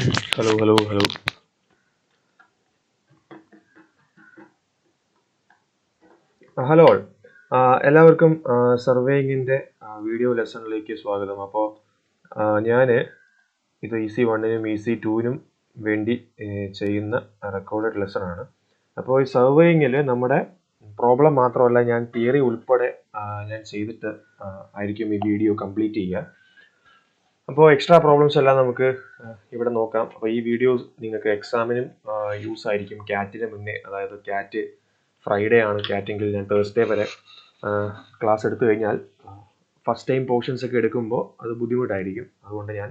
Hello. Hello all. എല്ലാവർക്കും സർവേയിങ്ങിൻ്റെ video ലെസണിലേക്ക് സ്വാഗതം. അപ്പോൾ ഞാൻ ഇത് EC1-നും EC2-നും വേണ്ടി ചെയ്യുന്ന റെക്കോർഡഡ് ലെസണാണ്. അപ്പോൾ ഈ സർവേയിങ്ങിൽ നമ്മുടെ പ്രോബ്ലം മാത്രമല്ല, ഞാൻ തിയറി ഉൾപ്പെടെ ഞാൻ ചെയ്തിട്ട് ആയിരിക്കും ഈ വീഡിയോ കംപ്ലീറ്റ് ചെയ്യുക. അപ്പോൾ എക്സ്ട്രാ പ്രോബ്ലംസ് എല്ലാം നമുക്ക് ഇവിടെ നോക്കാം. അപ്പോൾ ഈ വീഡിയോ നിങ്ങൾക്ക് എക്സാമിനും യൂസ് ആയിരിക്കും. ക്യാറ്റിന് മുന്നേ, അതായത് ക്യാറ്റ് ഫ്രൈഡേ ആണ് ക്യാറ്റെങ്കിൽ ഞാൻ തേഴ്സ്ഡേ വരെ ക്ലാസ് എടുത്തു കഴിഞ്ഞാൽ ഫസ്റ്റ് ടൈം പോർഷൻസ് ഒക്കെ എടുക്കുമ്പോൾ അത് ബുദ്ധിമുട്ടായിരിക്കും. അതുകൊണ്ട് ഞാൻ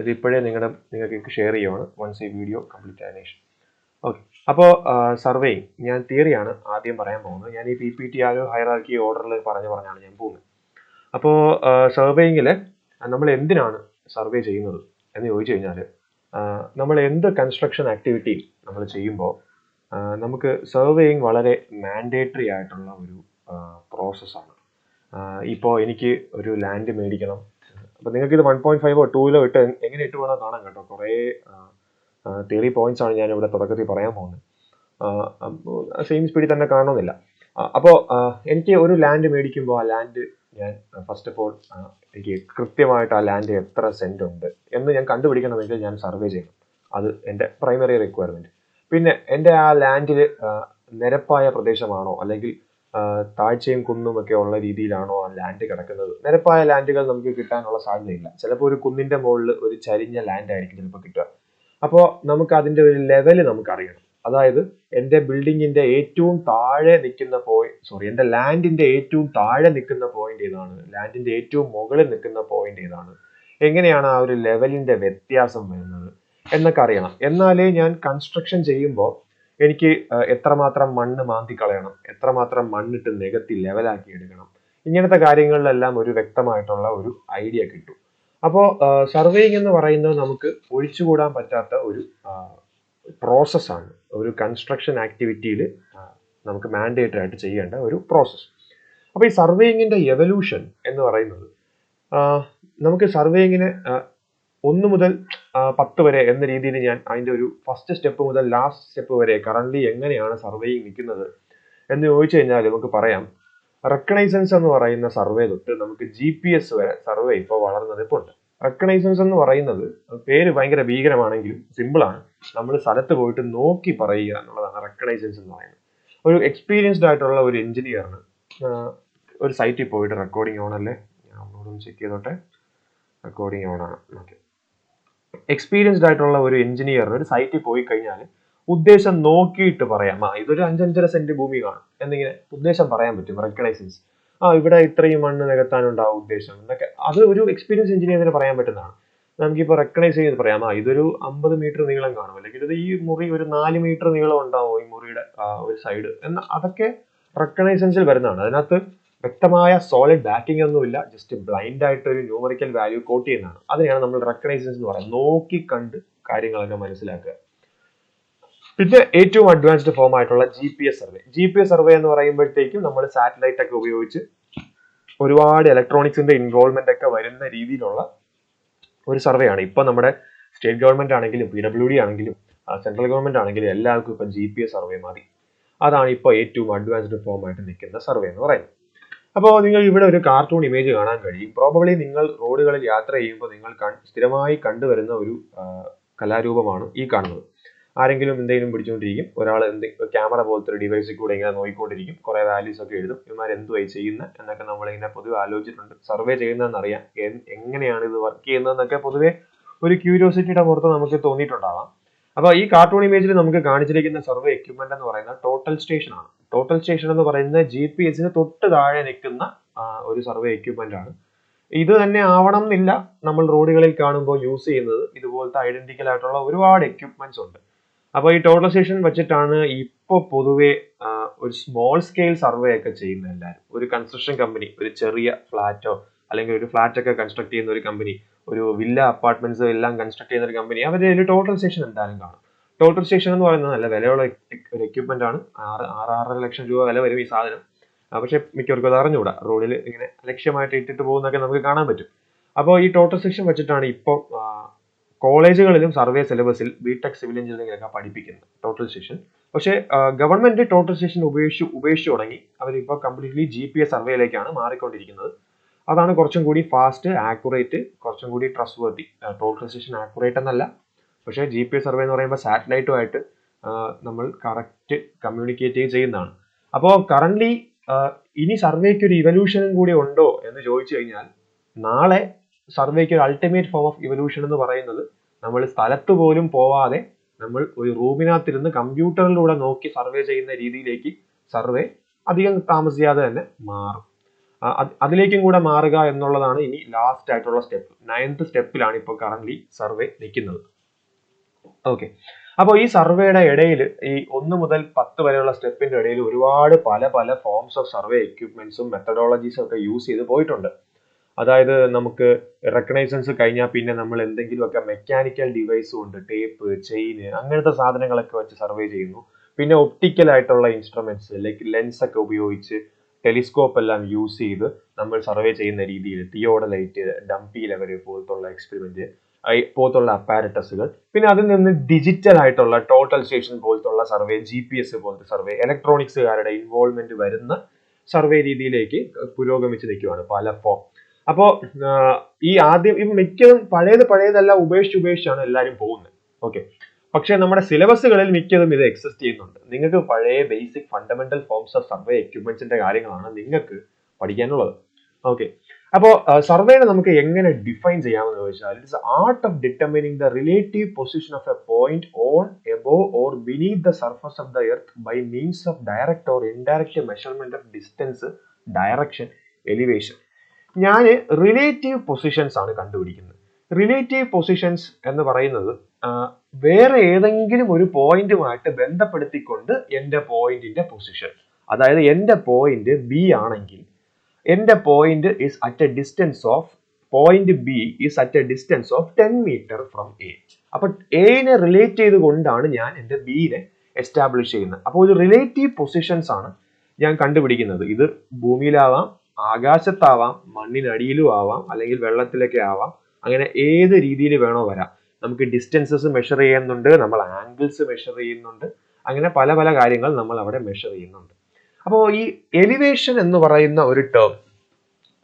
ഇതിപ്പോഴേ നിങ്ങൾക്ക് ഷെയർ ചെയ്യുവാണ് വൺസ് ഈ വീഡിയോ കംപ്ലീറ്റ് ആയതിനു ശേഷം. ഓക്കെ. അപ്പോൾ സർവേയിങ് ഞാൻ തിയറിയാണ് ആദ്യം പറയാൻ പോകുന്നത്. ഞാൻ ഈ PPT ഹൈറാർക്കി ഓർഡറിൽ പറഞ്ഞാണ് ഞാൻ പോകുന്നത്. അപ്പോൾ സർവേയിങ്ങിൽ നമ്മൾ എന്തിനാണ് സർവേ ചെയ്യുന്നത് എന്ന് ചോദിച്ചു കഴിഞ്ഞാൽ, നമ്മൾ എന്ത് കൺസ്ട്രക്ഷൻ ആക്ടിവിറ്റി നമ്മൾ ചെയ്യുമ്പോൾ നമുക്ക് സർവേയിങ് വളരെ മാൻഡേറ്ററി ആയിട്ടുള്ള ഒരു പ്രോസസ്സാണ്. ഇപ്പോൾ എനിക്ക് ഒരു ലാൻഡ് മേടിക്കണം. അപ്പോൾ നിങ്ങൾക്ക് ഇത് 1.5 2 ഇട്ട് എങ്ങനെ ഇട്ട് വേണം കാണാൻ കേട്ടോ. കുറേ തിയറി പോയിന്റ്സ് ആണ് ഞാൻ ഇവിടെ തുടക്കത്തിൽ പറയാൻ പോകുന്നത്. സെയിം സ്പീഡിൽ തന്നെ കാണണമെന്നില്ല. അപ്പോൾ എനിക്ക് ഒരു ലാൻഡ് മേടിക്കുമ്പോൾ ആ ലാൻഡ് ഞാൻ ഫസ്റ്റ് ഓഫ് ഓൾ എനിക്ക് കൃത്യമായിട്ട് ആ ലാൻഡ് എത്ര സെന്റ് ഉണ്ട് എന്ന് ഞാൻ കണ്ടുപിടിക്കണമെങ്കിൽ ഞാൻ സർവേ ചെയ്യണം. അത് എൻ്റെ പ്രൈമറി റിക്വയർമെന്റ്. പിന്നെ എൻ്റെ ആ ലാൻഡിൽ നിരപ്പായ പ്രദേശമാണോ അല്ലെങ്കിൽ താഴ്ചയും കുന്നും ഒക്കെ ഉള്ള രീതിയിലാണോ ആ ലാൻഡ് കിടക്കുന്നത്. നിരപ്പായ ലാൻഡുകൾ നമുക്ക് കിട്ടാനുള്ള സാധ്യതയില്ല. ചിലപ്പോൾ ഒരു കുന്നിന്റെ മുകളിൽ ഒരു ചരിഞ്ഞ ലാൻഡ് ആയിരിക്കും ചിലപ്പോൾ കിട്ടുക. അപ്പോൾ നമുക്ക് അതിന്റെ ഒരു ലെവല് നമുക്ക് അറിയണം. അതായത് എൻ്റെ ബിൽഡിങ്ങിന്റെ ഏറ്റവും താഴെ നിൽക്കുന്ന എൻ്റെ ലാൻഡിന്റെ ഏറ്റവും താഴെ നിൽക്കുന്ന പോയിന്റ് ഏതാണ്, ലാൻഡിന്റെ ഏറ്റവും മുകളിൽ നിൽക്കുന്ന പോയിന്റ് ഏതാണ്, എങ്ങനെയാണ് ആ ഒരു ലെവലിന്റെ വ്യത്യാസം വരുന്നത് എന്നൊക്കെ അറിയണം. എന്നാലേ ഞാൻ കൺസ്ട്രക്ഷൻ ചെയ്യുമ്പോൾ എനിക്ക് എത്രമാത്രം മണ്ണ് മാന്തി കളയണം, എത്രമാത്രം മണ്ണിട്ട് നികത്തി ലെവലാക്കി എടുക്കണം, ഇങ്ങനത്തെ കാര്യങ്ങളിലെല്ലാം ഒരു വ്യക്തമായിട്ടുള്ള ഒരു ഐഡിയ കിട്ടും. അപ്പോൾ സർവേയിങ് എന്ന് പറയുന്നത് നമുക്ക് ഒഴിച്ചുകൂടാൻ പറ്റാത്ത ഒരു പ്രോസസ്സാണ്. ഒരു കൺസ്ട്രക്ഷൻ ആക്ടിവിറ്റിയിൽ നമുക്ക് മാൻഡേറ്ററി ആയിട്ട് ചെയ്യേണ്ട ഒരു പ്രോസസ്സ്. അപ്പോൾ ഈ സർവേയിങ്ങിന്റെ എവല്യൂഷൻ എന്ന് പറയുന്നത്, നമുക്ക് സർവേയിങ്ങിനെ 1 മുതൽ 10 വരെ എന്ന രീതിയിൽ ഞാൻ അതിൻ്റെ ഒരു ഫസ്റ്റ് സ്റ്റെപ്പ് മുതൽ ലാസ്റ്റ് സ്റ്റെപ്പ് വരെ കറന്റ് എങ്ങനെയാണ് സർവേയിങ് നിൽക്കുന്നത് എന്ന് ചോദിച്ചു കഴിഞ്ഞാൽ നമുക്ക് പറയാം. റെക്കഗ്നൈസൻസ് എന്ന് പറയുന്ന സർവേ തൊട്ട് നമുക്ക് GPS വരെ സർവേ ഇപ്പോൾ വളർന്നത് ഇപ്പോൾ ഉണ്ട്. റെക്കഗ്നൈസൻസ് എന്ന് പറയുന്നത് പേര് ഭയങ്കര ഭീകരമാണെങ്കിലും സിമ്പിളാണ്. നമ്മൾ സ്ഥലത്ത് പോയിട്ട് നോക്കി പറയുക എന്നുള്ളതാണ് റെക്കഗ്നൈസൻസ് എന്ന് പറയുന്നത്. ഒരു എക്സ്പീരിയൻസ്ഡ് ആയിട്ടുള്ള ഒരു എഞ്ചിനീയറിന് ഒരു സൈറ്റിൽ പോയിട്ട് റെക്കോർഡിംഗ് ഓൺ അല്ലേ, ഞാൻ ഒന്നുകൂടെ ചെക്ക് ചെയ്തോട്ടെ. റെക്കോർഡിംഗ് ഓൺ ആണ്. ഓക്കെ. എക്സ്പീരിയൻസ്ഡ് ആയിട്ടുള്ള ഒരു എഞ്ചിനീയറിന് ഒരു സൈറ്റിൽ പോയി കഴിഞ്ഞാൽ ഉദ്ദേശം നോക്കിയിട്ട് പറയാം, ഇതൊരു 5-5.5 സെന്റ് ഭൂമി കാണും എന്നിങ്ങനെ ഉദ്ദേശം പറയാൻ പറ്റും. റെക്കഗ്നൈസൻസ് ഇവിടെ ഇത്രയും മണ്ണ് നികത്താനുണ്ടാവും ഉദ്ദേശം എന്നൊക്കെ അത് ഒരു എക്സ്പീരിയൻസ് എഞ്ചിനീയറിന് പറയാൻ പറ്റുന്നതാണ്. നമുക്കിപ്പോൾ റെക്കഗ്നൈസ് ചെയ്ത് പറയാം, ഇതൊരു 50 മീറ്റർ നീളം കാണും, അല്ലെങ്കിൽ ഇത് ഈ മുറി ഒരു 4 മീറ്റർ നീളം ഉണ്ടാവും ഈ മുറിയുടെ ഒരു സൈഡ് എന്ന്, അതൊക്കെ റെക്കഗ്നൈസൻസിൽ വരുന്നതാണ്. അതിനകത്ത് വ്യക്തമായ സോളിഡ് ബാക്കിംഗ് ഒന്നുമില്ല, ജസ്റ്റ് ബ്ലൈൻഡ് ആയിട്ട് ഒരു ന്യൂമറിക്കൽ വാല്യൂ കോട്ട് ചെയ്യുന്നതാണ്. അതിനെയാണ് നമ്മൾ റെക്കഗ്നൈസൻസ് എന്ന് പറയുന്നത്. നോക്കി കണ്ട് കാര്യങ്ങളൊക്കെ മനസ്സിലാക്കുക. പിന്നെ ഏറ്റവും അഡ്വാൻസ്ഡ് ഫോം ആയിട്ടുള്ള GPS സർവേ എന്ന് പറയുമ്പോഴത്തേക്കും നമ്മൾ സാറ്റലൈറ്റ് ഒക്കെ ഉപയോഗിച്ച് ഒരുപാട് ഇലക്ട്രോണിക്സിന്റെ ഇൻവോൾവ്മെന്റ് ഒക്കെ വരുന്ന രീതിയിലുള്ള ഒരു സർവേ ആണ്. ഇപ്പൊ നമ്മുടെ സ്റ്റേറ്റ് ഗവൺമെന്റ് ആണെങ്കിലും PWD ആണെങ്കിലും സെൻട്രൽ ഗവൺമെന്റ് ആണെങ്കിലും എല്ലാവർക്കും ഇപ്പൊ GPS സർവേ മതി. അതാണ് ഇപ്പോൾ ഏറ്റവും അഡ്വാൻസ്ഡ് ഫോം ആയിട്ട് നിൽക്കുന്ന സർവേ എന്ന് പറയുന്നത്. അപ്പോൾ നിങ്ങൾ ഇവിടെ ഒരു കാർട്ടൂൺ ഇമേജ് കാണാൻ കഴിയും. പ്രോബബ്ലി നിങ്ങൾ റോഡുകളിൽ യാത്ര ചെയ്യുമ്പോൾ നിങ്ങൾ സ്ഥിരമായി കണ്ടുവരുന്ന ഒരു കലാരൂപമാണ് ഈ കാണുന്നത്. ആരെങ്കിലും എന്തെങ്കിലും പിടിച്ചുകൊണ്ടിരിക്കും, ഒരാൾ ക്യാമറ പോലത്തെ ഒരു ഡിവൈസിൽ കൂടെ ഇങ്ങനെ നോക്കിക്കൊണ്ടിരിക്കും, കുറെ വാല്യൂസ് ഒക്കെ എഴുതും. ഇവന്മാർ എന്തുവായി ചെയ്യുന്നത് എന്നൊക്കെ നമ്മളിങ്ങനെ പൊതുവെ ആലോചിച്ചിട്ടുണ്ട്. സർവേ ചെയ്യുന്നതെന്നറിയാം, എങ്ങനെയാണ് ഇത് വർക്ക് ചെയ്യുന്നതെന്നൊക്കെ പൊതുവെ ഒരു ക്യൂരിയോസിറ്റിയുടെ പുറത്ത് നമുക്ക് തോന്നിയിട്ടുണ്ടാവാം. അപ്പോൾ ഈ കാർട്ടൂൺ ഇമേജിൽ നമുക്ക് കാണിച്ചിരിക്കുന്ന സർവേ എക്യുപ്മെന്റ് എന്ന് പറയുന്നത് ടോട്ടൽ സ്റ്റേഷൻ ആണ്. ടോട്ടൽ സ്റ്റേഷൻ എന്ന് പറയുന്നത് GPS-ന് തൊട്ട് താഴെ നിൽക്കുന്ന ഒരു സർവേ എക്യുപ്മെന്റ് ആണ്. ഇത് തന്നെ ആവണം എന്നില്ല, നമ്മൾ റോഡുകളിൽ കാണുമ്പോൾ യൂസ് ചെയ്യുന്നത് ഇതുപോലത്തെ ഐഡന്റിക്കൽ ആയിട്ടുള്ള ഒരുപാട് എക്യുപ്മെന്റ്സ് ഉണ്ട്. അപ്പോൾ ഈ ടോട്ടൽ സ്റ്റേഷൻ വെച്ചിട്ടാണ് ഇപ്പോൾ പൊതുവെ ഒരു സ്മോൾ സ്കെയിൽ സർവേ ഒക്കെ ചെയ്യുന്ന എല്ലാവരും. ഒരു കൺസ്ട്രക്ഷൻ കമ്പനി ഒരു ചെറിയ ഫ്ലാറ്റോ അല്ലെങ്കിൽ ഒരു ഫ്ലാറ്റ് ഒക്കെ കൺസ്ട്രക്ട് ചെയ്യുന്ന ഒരു കമ്പനി, ഒരു വില്ല അപ്പാർട്ട്മെന്റ്സ് എല്ലാം കൺസ്ട്രക്ട് ചെയ്യുന്ന ഒരു കമ്പനി, അവരുടെ ഒരു ടോട്ടൽ സ്റ്റേഷൻ എന്തായാലും കാണും. ടോട്ടൽ സ്റ്റേഷൻ എന്ന് പറയുന്നത് നല്ല വിലയുള്ള ഒരു എക്യുപ്മെന്റ് ആണ്. 6-6.5 ലക്ഷം രൂപ വില വരും ഈ സാധനം. പക്ഷെ മിക്കവർക്കും അത് അറിഞ്ഞുകൂടാ. റോഡിൽ ഇങ്ങനെ ലക്ഷ്യമായിട്ട് ഇട്ടിട്ട് പോകുന്നൊക്കെ നമുക്ക് കാണാൻ പറ്റും. അപ്പോൾ ഈ ടോട്ടൽ സ്റ്റേഷൻ വെച്ചിട്ടാണ് ഇപ്പോൾ കോളേജുകളിലും സർവേ സിലബസിൽ ബിടെക് സിവിൽ എഞ്ചിനീയറിംഗിലൊക്കെ പഠിപ്പിക്കുന്നത് ടോട്ടൽ സ്റ്റേഷൻ. പക്ഷേ ഗവൺമെന്റ് ടോട്ടൽ സ്റ്റേഷൻ ഉപേക്ഷിച്ചു തുടങ്ങി. അവരിപ്പോൾ കംപ്ലീറ്റ്ലി GPS സർവേയിലേക്കാണ് മാറിക്കൊണ്ടിരിക്കുന്നത്. അതാണ് കുറച്ചും കൂടി ഫാസ്റ്റ്, ആക്യുറേറ്റ്, കുറച്ചും കൂടി ട്രസ്റ്റ് വർത്തി. ടോട്ടൽ സ്റ്റേഷൻ ആക്യുറേറ്റ് എന്നല്ല, പക്ഷേ GPS സർവേ എന്ന് പറയുമ്പോൾ സാറ്റലൈറ്റുമായിട്ട് നമ്മൾ കറക്റ്റ് കമ്മ്യൂണിക്കേറ്റ് ചെയ്യുന്നതാണ്. അപ്പോൾ കറന്റ് ഇനി സർവേക്ക് ഒരു ഇവല്യൂഷനും കൂടി ഉണ്ടോ എന്ന് ചോദിച്ചു കഴിഞ്ഞാൽ, നാളെ സർവേക്ക് ഒരു അൾട്ടിമേറ്റ് ഫോം ഓഫ് ഇവല്യൂഷൻ എന്ന് പറയുന്നത് നമ്മൾ സ്ഥലത്ത് പോലും പോവാതെ നമ്മൾ ഒരു റൂമിനകത്തിരുന്ന് കമ്പ്യൂട്ടറിലൂടെ നോക്കി സർവേ ചെയ്യുന്ന രീതിയിലേക്ക് സർവേ അധികം താമസിയാതെ തന്നെ മാറും. അതിലേക്കും കൂടെ മാറുക എന്നുള്ളതാണ് ഇനി ലാസ്റ്റ് ആയിട്ടുള്ള സ്റ്റെപ്പ്. 9th സ്റ്റെപ്പിലാണ് ഇപ്പോൾ കറന്റ് സർവേ നിൽക്കുന്നത്. ഓക്കെ, അപ്പോൾ ഈ സർവേയുടെ ഇടയിൽ ഈ 1 മുതൽ 10 വരെയുള്ള സ്റ്റെപ്പിന്റെ ഇടയിൽ ഒരുപാട് പല പല ഫോംസ് ഓഫ് സർവേ എക്യുപ്മെന്റ്സും മെത്തഡോളജീസും ഒക്കെ യൂസ് ചെയ്ത് പോയിട്ടുണ്ട്. അതായത് നമുക്ക് റെക്കഗ്നൈസൻസ് കഴിഞ്ഞാൽ പിന്നെ നമ്മൾ എന്തെങ്കിലുമൊക്കെ മെക്കാനിക്കൽ ഡിവൈസും ഉണ്ട്, ടേപ്പ്, ചെയിന്, അങ്ങനത്തെ സാധനങ്ങളൊക്കെ വെച്ച് സർവേ ചെയ്യുന്നു. പിന്നെ ഒപ്റ്റിക്കൽ ആയിട്ടുള്ള ഇൻസ്ട്രുമെന്റ്സ് ലൈക്ക് ലെൻസ് ഒക്കെ ഉപയോഗിച്ച് ടെലിസ്കോപ്പ് എല്ലാം യൂസ് ചെയ്ത് നമ്മൾ സർവേ ചെയ്യുന്ന രീതിയിൽ തിയോഡലൈറ്റ്, ഡംപി ലെവൽ പോലത്തുള്ള എക്സ്പെരിമെന്റ് പോലത്തുള്ള അപ്പാരറ്റസുകൾ, പിന്നെ അതിൽ നിന്ന് ഡിജിറ്റൽ ആയിട്ടുള്ള ടോട്ടൽ സ്റ്റേഷൻ പോലത്തുള്ള സർവേ, GPS പോലത്തെ സർവേ, ഇലക്ട്രോണിക്സുകാരുടെ ഇൻവോൾവ്മെന്റ് വരുന്ന സർവേ രീതിയിലേക്ക് പുരോഗമിച്ച് നിൽക്കുകയാണ് പല ഫോം. അപ്പോൾ ഈ ആദ്യം ഇപ്പം മിക്കതും പഴയതെല്ലാം ഉപേക്ഷിച്ചാണ് എല്ലാവരും പോകുന്നത്. ഓക്കെ, പക്ഷെ നമ്മുടെ സിലബസുകളിൽ മിക്കതും ഇത് എക്സിസ്റ്റ് ചെയ്യുന്നുണ്ട്. നിങ്ങൾക്ക് പഴയ basic fundamental forms of survey എക്യുപ്മെന്റ്സിന്റെ കാര്യങ്ങളാണ് നിങ്ങൾക്ക് പഠിക്കാനുള്ളത്. ഓക്കെ, അപ്പോൾ സർവേനെ നമുക്ക് എങ്ങനെ ഡിഫൈൻ ചെയ്യാമെന്ന് ചോദിച്ചാൽ, it's art of determining the relative position of a point on, above or beneath the surface of the earth by means of direct or indirect measurement of distance, direction, elevation. ഞാൻ relative positions ആണ് കണ്ടുപിടിക്കുന്നത്. Relative positions എന്ന് പറയുന്നത് വേറെ ഏതെങ്കിലും ഒരു പോയിന്റുമായിട്ട് ബന്ധപ്പെടുത്തിക്കൊണ്ട് എൻ്റെ പോയിന്റിന്റെ പൊസിഷൻ, അതായത് എൻ്റെ പോയിന്റ് ബി ആണെങ്കിൽ എൻ്റെ point is at a distance of, point B is at a distance of 10 metre from A. അപ്പൊ എനെ റിലേറ്റ് ചെയ്തുകൊണ്ടാണ് ഞാൻ എൻ്റെ ബിനെ എസ്റ്റാബ്ലിഷ് ചെയ്യുന്നത്. അപ്പോൾ ഒരു റിലേറ്റീവ് പൊസിഷൻസ് ആണ് ഞാൻ കണ്ടുപിടിക്കുന്നത്. ഇത് ഭൂമിയിലാവാം, ആകാശത്താവാം, മണ്ണിനടിയിലും ആവാം, അല്ലെങ്കിൽ വെള്ളത്തിലൊക്കെ ആവാം. അങ്ങനെ ഏത് രീതിയിൽ വേണോ വരാം. നമുക്ക് ഡിസ്റ്റൻസസ് മെഷർ ചെയ്യുന്നുണ്ട്, നമ്മൾ ആംഗിൾസ് മെഷർ ചെയ്യുന്നുണ്ട്, അങ്ങനെ പല പല കാര്യങ്ങൾ നമ്മൾ അവിടെ മെഷർ ചെയ്യുന്നുണ്ട്. അപ്പോൾ ഈ എലിവേഷൻ എന്ന് പറയുന്ന ഒരു ടേം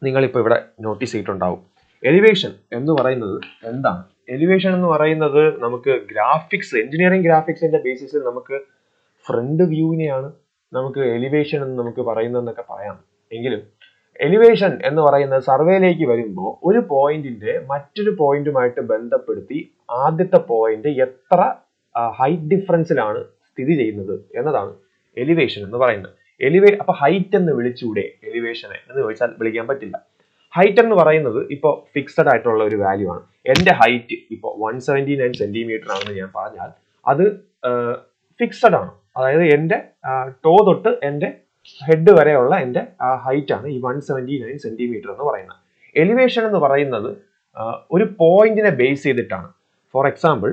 നിങ്ങളിപ്പോൾ ഇവിടെ നോട്ടീസ് ചെയ്തിട്ടുണ്ടാവും. എലിവേഷൻ എന്ന് പറയുന്നത് എന്താണ്? എലിവേഷൻ എന്ന് പറയുന്നത് നമുക്ക് ഗ്രാഫിക്സ്, എഞ്ചിനീയറിംഗ് ഗ്രാഫിക്സിന്റെ ബേസിസിൽ നമുക്ക് ഫ്രണ്ട് വ്യൂവിനെയാണ് നമുക്ക് എലിവേഷൻ എന്ന് നമുക്ക് പറയുന്നതെന്നൊക്കെ പറയാം. എങ്കിലും എലിവേഷൻ എന്ന് പറയുന്നത് സർവേയിലേക്ക് വരുമ്പോൾ ഒരു പോയിന്റിന്റെ മറ്റൊരു പോയിന്റുമായിട്ട് ബന്ധപ്പെടുത്തി ആദ്യത്തെ പോയിന്റ് എത്ര ഹൈറ്റ് ഡിഫറൻസിലാണ് സ്ഥിതി ചെയ്യുന്നത് എന്നതാണ് എലിവേഷൻ എന്ന് പറയുന്നത്. അപ്പൊ ഹൈറ്റ് എന്ന് വിളിച്ചൂടെ എലിവേഷനെ എന്ന് ചോദിച്ചാൽ വിളിക്കാൻ പറ്റില്ല. ഹൈറ്റ് എന്ന് പറയുന്നത് ഇപ്പോൾ ഫിക്സഡ് ആയിട്ടുള്ള ഒരു വാല്യൂ ആണ്. എൻ്റെ ഹൈറ്റ് ഇപ്പോൾ 179 സെന്റിമീറ്റർ ആണെന്ന് ഞാൻ പറഞ്ഞാൽ അത് ഫിക്സഡ് ആണ്. അതായത് എൻ്റെ ടോ തൊട്ട് എൻ്റെ ഹെഡ് വരെയുള്ള എൻ്റെ ഹൈറ്റ് ആണ് ഈ 179 സെന്റിമീറ്റർ എന്ന് പറയുന്നത്. എലിവേഷൻ എന്ന് പറയുന്നത് ഒരു പോയിന്റിനെ ബേസ് ചെയ്തിട്ടാണ്. ഫോർ എക്സാമ്പിൾ,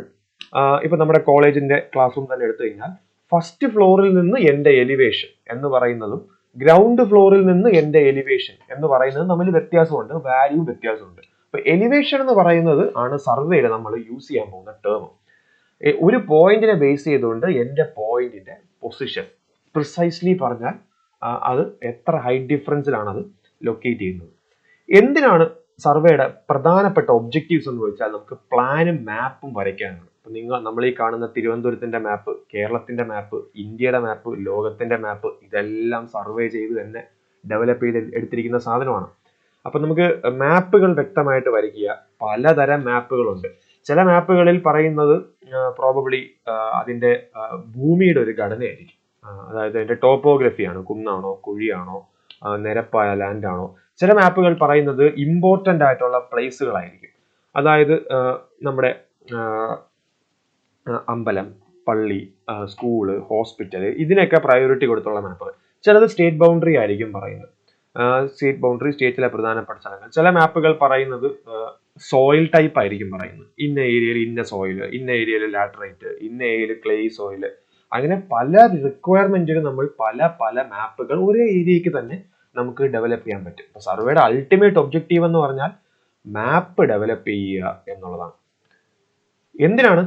ഇപ്പൊ നമ്മുടെ കോളേജിന്റെ ക്ലാസ് റൂം തന്നെ എടുത്തു കഴിഞ്ഞാൽ ഫസ്റ്റ് ഫ്ലോറിൽ നിന്ന് എൻ്റെ എലിവേഷൻ എന്ന് പറയുന്നതും ഗ്രൗണ്ട് ഫ്ലോറിൽ നിന്ന് എൻ്റെ എലിവേഷൻ എന്ന് പറയുന്നതും തമ്മിൽ വ്യത്യാസമുണ്ട്, വാല്യൂ വ്യത്യാസമുണ്ട്. അപ്പൊ എലിവേഷൻ എന്ന് പറയുന്നത് ആണ് സർവേയിൽ നമ്മൾ യൂസ് ചെയ്യാൻ പോകുന്ന ടേം. ഒരു പോയിന്റിനെ ബേസ് ചെയ്തുകൊണ്ട് എൻ്റെ പോയിന്റിന്റെ പൊസിഷൻ പ്രിസൈസ്ലി പറഞ്ഞാൽ അത് എത്ര ഹൈറ്റ് ഡിഫറൻസിലാണ് അത് ലൊക്കേറ്റ് ചെയ്യുന്നത്. എന്തിനാണ് സർവേയുടെ പ്രധാനപ്പെട്ട ഒബ്ജക്റ്റീവ്സ് എന്ന് ചോദിച്ചാൽ നമുക്ക് പ്ലാനും മാപ്പും വരയ്ക്കാനാണ്. നമ്മൾ ഈ കാണുന്ന തിരുവനന്തപുരത്തിന്റെ മാപ്പ്, കേരളത്തിന്റെ മാപ്പ്, ഇന്ത്യയുടെ മാപ്പ്, ലോകത്തിന്റെ മാപ്പ്, ഇതെല്ലാം സർവേ ചെയ്ത് തന്നെ ഡെവലപ്പ് ചെയ്ത് എടുത്തിരിക്കുന്ന സാധനമാണ്. അപ്പൊ നമുക്ക് മാപ്പുകൾ വ്യക്തമായിട്ട് വരയ്ക്കുക. പലതരം മാപ്പുകളുണ്ട്. ചില മാപ്പുകളിൽ പറയുന്നത് പ്രോബബ്ലി അതിന്റെ ഭൂമിയുടെ ഒരു ഘടനയായിരിക്കും. അതായത് അതിന്റെ ടോപ്പോഗ്രഫിയാണ്, കുന്നാണോ കുഴിയാണോ നിരപ്പായ ലാൻഡ് ആണോ. ചില മാപ്പുകൾ പറയുന്നത് ഇമ്പോർട്ടൻ്റ് ആയിട്ടുള്ള പ്ലേസുകളായിരിക്കും. അതായത് നമ്മുടെ അമ്പലം, പള്ളി, സ്കൂള്, ഹോസ്പിറ്റൽ, ഇതിനൊക്കെ പ്രയോറിറ്റി കൊടുത്തുള്ള മാപ്പുകൾ. ചിലത് സ്റ്റേറ്റ് ബൗണ്ടറി ആയിരിക്കും പറയുന്നത്. സ്റ്റേറ്റ് ബൗണ്ടറി, സ്റ്റേറ്റിലെ പ്രധാനപ്പെട്ട സ്ഥലങ്ങൾ. ചില മാപ്പുകൾ പറയുന്നത് സോയിൽ ടൈപ്പ് ആയിരിക്കും പറയുന്നത്. ഇന്ന ഏരിയയിൽ ഇന്ന സോയിൽ, ഇന്ന ഏരിയയിൽ ലാറ്ററൈറ്റ്, ഇന്ന ഏരിയയിൽ ക്ലേ സോയിൽ. അങ്ങനെ പല റിക്വയർമെന്റിന് നമ്മൾ പല പല മാപ്പുകൾ ഒരേ ഏരിയക്ക് തന്നെ നമുക്ക് ഡെവലപ്പ് ചെയ്യാൻ പറ്റും. അപ്പൊ സർവേയുടെ അൾട്ടിമേറ്റ് ഒബ്ജക്റ്റീവ് എന്ന് പറഞ്ഞാൽ മാപ്പ് ഡെവലപ്പ് ചെയ്യുക എന്നുള്ളതാണ്. എന്തിനാണ്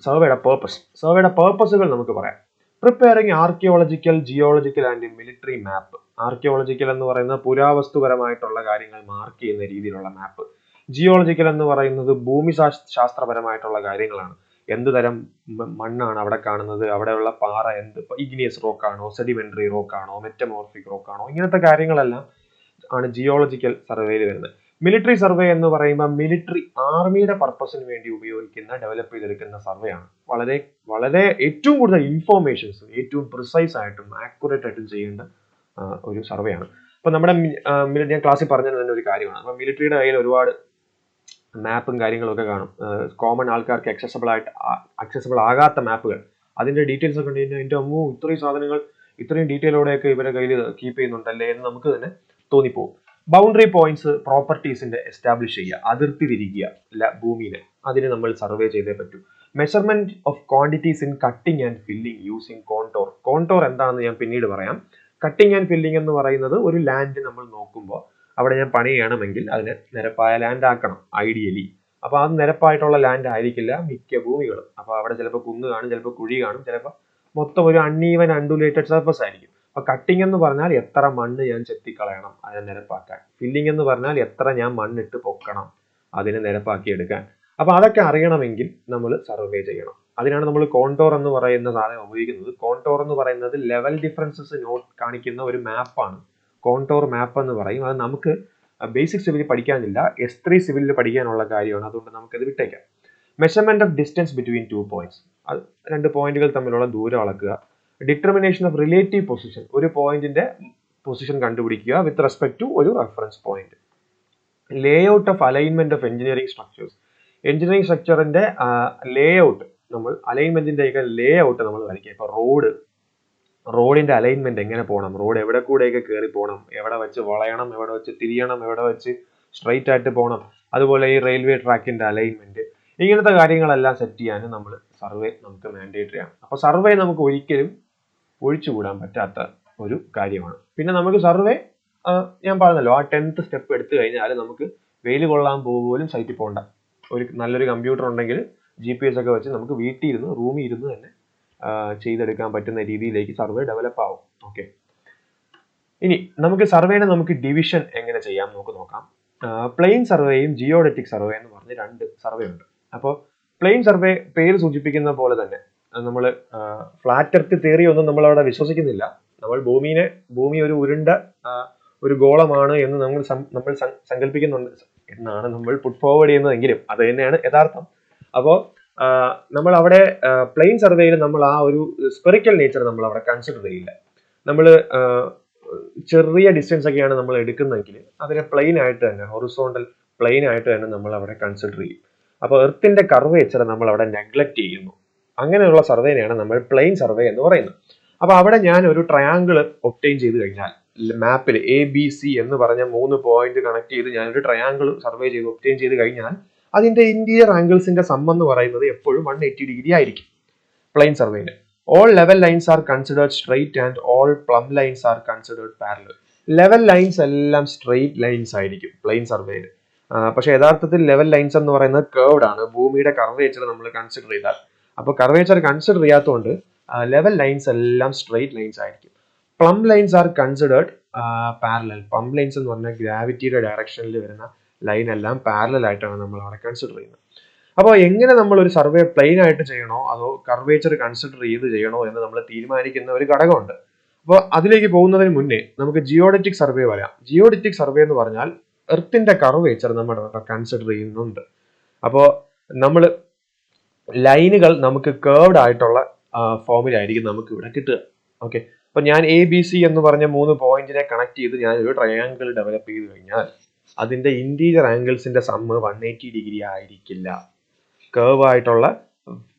സർവേയുടെ പേർപ്പസ്? സർവേയുടെ പേർപ്പസുകൾ നമുക്ക് പറയാം. Preparing archaeological, geological and military map. Archaeological എന്ന് പറയുന്നത് പുരാവസ്തുപരമായിട്ടുള്ള കാര്യങ്ങൾ മാർക്ക് ചെയ്യുന്ന രീതിയിലുള്ള മാപ്പ്. ജിയോളജിക്കൽ എന്ന് പറയുന്നത് ഭൂമി ശാസ്ത്രപരമായിട്ടുള്ള കാര്യങ്ങളാണ്. എന്ത് തരം മണ്ണാണ് അവിടെ കാണുന്നത്, അവിടെയുള്ള പാറ ഇഗ്നിയസ് റോക്ക് ആണോ, സെഡിമെന്ററി റോക്ക് ആണോ, മെറ്റമോർഫിക് റോക്ക് ആണോ, ഇങ്ങനത്തെ കാര്യങ്ങളെല്ലാം ആണ് ജിയോളജിക്കൽ സർവേയിൽ വരുന്നത്. മിലിറ്ററി സർവേ എന്ന് പറയുമ്പോൾ മിലിറ്ററി ആർമിയുടെ പർപ്പസിന് വേണ്ടി ഉപയോഗിക്കുന്ന, ഡെവലപ്പ് ചെയ്തെടുക്കുന്ന സർവേ ആണ്. വളരെ വളരെ ഏറ്റവും കൂടുതൽ ഇൻഫോർമേഷൻസ് ഏറ്റവും പ്രിസൈസ് ആയിട്ടും ആക്യുറേറ്റ് ആയിട്ടും ചെയ്യേണ്ട ഒരു സർവേ ആണ്. അപ്പൊ നമ്മുടെ ഞാൻ ക്ലാസ്സിൽ പറഞ്ഞത് തന്നെ ഒരു കാര്യമാണ്. അപ്പൊ മിലിറ്ററിയുടെ കയ്യിൽ ഒരുപാട് മാപ്പും കാര്യങ്ങളൊക്കെ കാണും. കോമൺ ആൾക്കാർക്ക് അക്സസബിൾ ആകാത്ത മാപ്പുകൾ, അതിന്റെ ഡീറ്റെയിൽസ് ഒക്കെ ഉണ്ടെങ്കിൽ എൻ്റെ അമ്മോ ഇത്രയും സാധനങ്ങൾ ഇത്രയും ഡീറ്റെയിലോടെയൊക്കെ ഇവരെ കയ്യിൽ കീപ്പ് ചെയ്യുന്നുണ്ടല്ലേ എന്ന് നമുക്ക് തന്നെ തോന്നിപ്പോകും. ബൗണ്ടറി പോയിന്റ്സ്, പ്രോപ്പർട്ടീസിന്റെ എസ്റ്റാബ്ലിഷ് ചെയ്യുക, അതിർത്തി തിരിക്കുക ഭൂമിയിലെ, അതിന് നമ്മൾ സർവേ ചെയ്തേ പറ്റൂ. Measurement of quantities in cutting and filling using contour. Contour എന്താണെന്ന് ഞാൻ പിന്നീട് പറയാം. കട്ടിംഗ് ആൻഡ് ഫില്ലിംഗ് എന്ന് പറയുന്നത് ഒരു ലാൻഡ് നമ്മൾ നോക്കുമ്പോൾ അവിടെ ഞാൻ പണി ചെയ്യണമെങ്കിൽ അതിന് നിരപ്പായ ലാൻഡ് ആക്കണം ഐഡിയലി. അപ്പൊ അത് നിരപ്പായിട്ടുള്ള ലാൻഡ് ആയിരിക്കില്ല മിക്ക ഭൂമികളും. അപ്പൊ അവിടെ ചിലപ്പോൾ കുന്ന് കാണും, ചിലപ്പോൾ കുഴി കാണും, ചിലപ്പോൾ മൊത്തം ഒരു അൺഈവൻ അൺഡുലേറ്റഡ് സർഫസ് ആയിരിക്കും. അപ്പൊ കട്ടിംഗ് എന്ന് പറഞ്ഞാൽ എത്ര മണ്ണ് ഞാൻ ചെത്തിക്കളയണം അതിനെ നിരപ്പാക്കാൻ. ഫില്ലിംഗ് എന്ന് പറഞ്ഞാൽ എത്ര ഞാൻ മണ്ണിട്ട് പൊക്കണം അതിനെ നിരപ്പാക്കി എടുക്കാൻ. അപ്പൊ അതൊക്കെ അറിയണമെങ്കിൽ നമ്മൾ സർവേ ചെയ്യണം. അതിനാണ് നമ്മൾ കോണ്ടോർ എന്ന് പറയുന്ന സാധനം ഉപയോഗിക്കുന്നത്. കോണ്ടോർ എന്ന് പറയുന്നത് ലെവൽ ഡിഫറൻസസ് കാണിക്കുന്ന ഒരു മാപ്പാണ്. കോണ്ടോർ മാപ്പ് എന്ന് പറയും. അത് നമുക്ക് ബേസിക് സിവിൽ പഠിക്കാനില്ല, S3 സിവിലിൽ പഠിക്കാനുള്ള കാര്യമാണ്. അതുകൊണ്ട് നമുക്കത് വിട്ടേക്കാം. Measurement of distance between 2 points. അത് 2 പോയിന്റുകൾ തമ്മിലുള്ള ദൂരം അളക്കുക. ഡിറ്റർമിനേഷൻ ഓഫ് റിലേറ്റീവ് പൊസിഷൻ, ഒരു പോയിന്റിന്റെ പൊസിഷൻ കണ്ടുപിടിക്കുക വിത്ത് റെസ്പെക്ട് ടു ഒരു reference point. Layout of alignment of engineering structures. Engineering സ്ട്രക്ചറിന്റെ ലേഔട്ട്, നമ്മൾ അലൈൻമെന്റിന്റെ ഒക്കെ ലേഔട്ട് നമ്മൾ വരയ്ക്കുക. ഇപ്പൊ റോഡിന്റെ അലൈൻമെന്റ് എങ്ങനെ പോകണം, റോഡ് എവിടെ കൂടെയൊക്കെ കയറി പോകണം, എവിടെ വെച്ച് വളയണം, എവിടെ വെച്ച് തിരിയണം, എവിടെ വെച്ച് സ്ട്രൈറ്റ് ആയിട്ട് പോകണം, അതുപോലെ ഈ റെയിൽവേ ട്രാക്കിന്റെ അലൈൻമെന്റ്, ഇങ്ങനത്തെ കാര്യങ്ങളെല്ലാം സെറ്റ് ചെയ്യാൻ നമ്മൾ സർവേ നമുക്ക് മാൻഡേറ്ററി ആണ്. അപ്പൊ സർവേ നമുക്ക് ഒരിക്കലും ഒഴിച്ചുകൂടാൻ പറ്റാത്ത ഒരു കാര്യമാണ്. പിന്നെ നമുക്ക് സർവേ ഞാൻ പറഞ്ഞല്ലോ, ആ 10th സ്റ്റെപ്പ് എടുത്തു കഴിഞ്ഞാൽ നമുക്ക് വെയിൽ കൊള്ളാൻ പോലും സൈറ്റിൽ പോകണ്ട. ഒരു നല്ലൊരു കമ്പ്യൂട്ടർ ഉണ്ടെങ്കിൽ GPS ഒക്കെ വെച്ച് നമുക്ക് വീട്ടിൽ ഇരുന്ന് റൂമിൽ ഇരുന്ന് തന്നെ ചെയ്തെടുക്കാൻ പറ്റുന്ന രീതിയിലേക്ക് സർവേ ഡെവലപ്പ് ആവും. ഓക്കെ, ഇനി നമുക്ക് സർവേനെ നമുക്ക് ഡിവിഷൻ എങ്ങനെ ചെയ്യാം നമുക്ക് നോക്കാം. പ്ലെയിൻ സർവേയും ജിയോഡറ്റിക് സർവേ എന്ന് പറഞ്ഞ് 2 സർവേ ഉണ്ട്. അപ്പോൾ പ്ലെയിൻ സർവേ പേര് സൂചിപ്പിക്കുന്ന പോലെ തന്നെ നമ്മൾ ഫ്ലാറ്റ് എർത്ത് തിയറി ഒന്നും നമ്മൾ അവിടെ വിശ്വസിക്കുന്നില്ല. നമ്മൾ ഭൂമി ഒരു ഉരുണ്ട ഒരു ഗോളമാണ് എന്ന് നമ്മൾ സങ്കല്പിക്കുന്നുണ്ട് എന്നാണ് നമ്മൾ പുട്ട് ഫോർവേഡ് ചെയ്യുന്നതെങ്കിലും അത് തന്നെയാണ് യഥാർത്ഥം. അപ്പോൾ നമ്മൾ അവിടെ പ്ലെയിൻ സർവേയിൽ നമ്മൾ ആ ഒരു സ്പെറിക്കൽ നേച്ചർ നമ്മൾ അവിടെ കൺസിഡർ ചെയ്യില്ല. നമ്മൾ ചെറിയ ഡിസ്റ്റൻസ് ഒക്കെയാണ് നമ്മൾ എടുക്കുന്നതെങ്കിൽ അതിനെ പ്ലെയിൻ ആയിട്ട് തന്നെ, ഹൊറിസോണ്ടൽ പ്ലെയിൻ ആയിട്ട് തന്നെ നമ്മൾ അവിടെ കൺസിഡർ ചെയ്യും. അപ്പോൾ എർത്തിന്റെ കർവേച്ചർ നമ്മൾ അവിടെ നെഗ്ലക്ട് ചെയ്യുന്നു. അങ്ങനെയുള്ള സർവേനെയാണ് നമ്മൾ പ്ലെയിൻ സർവേ എന്ന് പറയുന്നത്. അപ്പൊ അവിടെ ഞാൻ ഒരു ട്രയാങ്കിൾ ഒബ്റ്റെയിൻ ചെയ്ത് കഴിഞ്ഞാൽ, മാപ്പിൽ ABC എന്ന് പറഞ്ഞ 3 പോയിന്റ് കണക്ട് ചെയ്ത് ഞാൻ ഒരു ട്രയാങ്കിൾ സർവേ ചെയ്ത് ഒബ്റ്റെയിൻ ചെയ്ത് കഴിഞ്ഞാൽ അതിന്റെ ഇന്റീരിയർ ആംഗിൾസിന്റെ സം എന്ന് പറയുന്നത് എപ്പോഴും 180 ഡിഗ്രി ആയിരിക്കും പ്ലെയിൻ സർവേയിൽ. All level lines are considered straight and all plum lines are considered parallel. Level lines എല്ലാം സ്ട്രെയിറ്റ് ലൈൻസ് ആയിരിക്കും പ്ലെയിൻ സർവേയിൽ. പക്ഷെ യഥാർത്ഥത്തിൽ ലെവൽ ലൈൻസ് എന്ന് പറയുന്നത് കേർവ്ഡ് ആണ്, ഭൂമിയുടെ കർവേച്ചർ നമ്മൾ കൺസിഡർ ചെയ്താൽ. അപ്പോൾ കർവേച്ചർ കൺസിഡർ ചെയ്യാത്തതുകൊണ്ട് ലെവൽ ലൈൻസ് എല്ലാം സ്ട്രെയിറ്റ് ലൈൻസ് ആയിരിക്കും. Plum lines are considered parallel. Plum lines എന്ന് പറഞ്ഞാൽ ഗ്രാവിറ്റിയുടെ ഡയറക്ഷനിൽ വരുന്ന ലൈൻ എല്ലാം പാരലൽ ആയിട്ടാണ് നമ്മൾ അവിടെ കൺസിഡർ ചെയ്യുന്നത്. അപ്പോൾ എങ്ങനെ നമ്മൾ ഒരു സർവേ പ്ലെയിൻ ആയിട്ട് ചെയ്യണോ അതോ കർവേച്ചർ കൺസിഡർ ചെയ്ത് ചെയ്യണോ എന്ന് നമ്മൾ തീരുമാനിക്കുന്ന ഒരു ഘടകമുണ്ട്. അപ്പോൾ അതിലേക്ക് പോകുന്നതിന് മുന്നേ നമുക്ക് ജിയോഡറ്റിക് സർവേ വരാം. ജിയോഡറ്റിക് സർവേ എന്ന് പറഞ്ഞാൽ എർത്തിന്റെ കർവേച്ചർ നമ്മൾ കൺസിഡർ ചെയ്യുന്നുണ്ട്. അപ്പോൾ നമ്മൾ ലൈനുകൾ നമുക്ക് കേർവ്ഡ് ആയിട്ടുള്ള ഫോമിലായിരിക്കും നമുക്ക് ഇവിടെ കിട്ടുക. ഓക്കെ, അപ്പൊ ഞാൻ ABC എന്ന് പറഞ്ഞ 3 പോയിന്റിനെ കണക്ട് ചെയ്ത് ഞാൻ ഒരു ട്രയാങ്കിൾ ഡെവലപ്പ് ചെയ്ത് കഴിഞ്ഞാൽ അതിന്റെ ഇന്റീരിയർ ആംഗിൾസിന്റെ സമ്മ് 180 ഡിഗ്രി ആയിരിക്കില്ല. കേർവ് ആയിട്ടുള്ള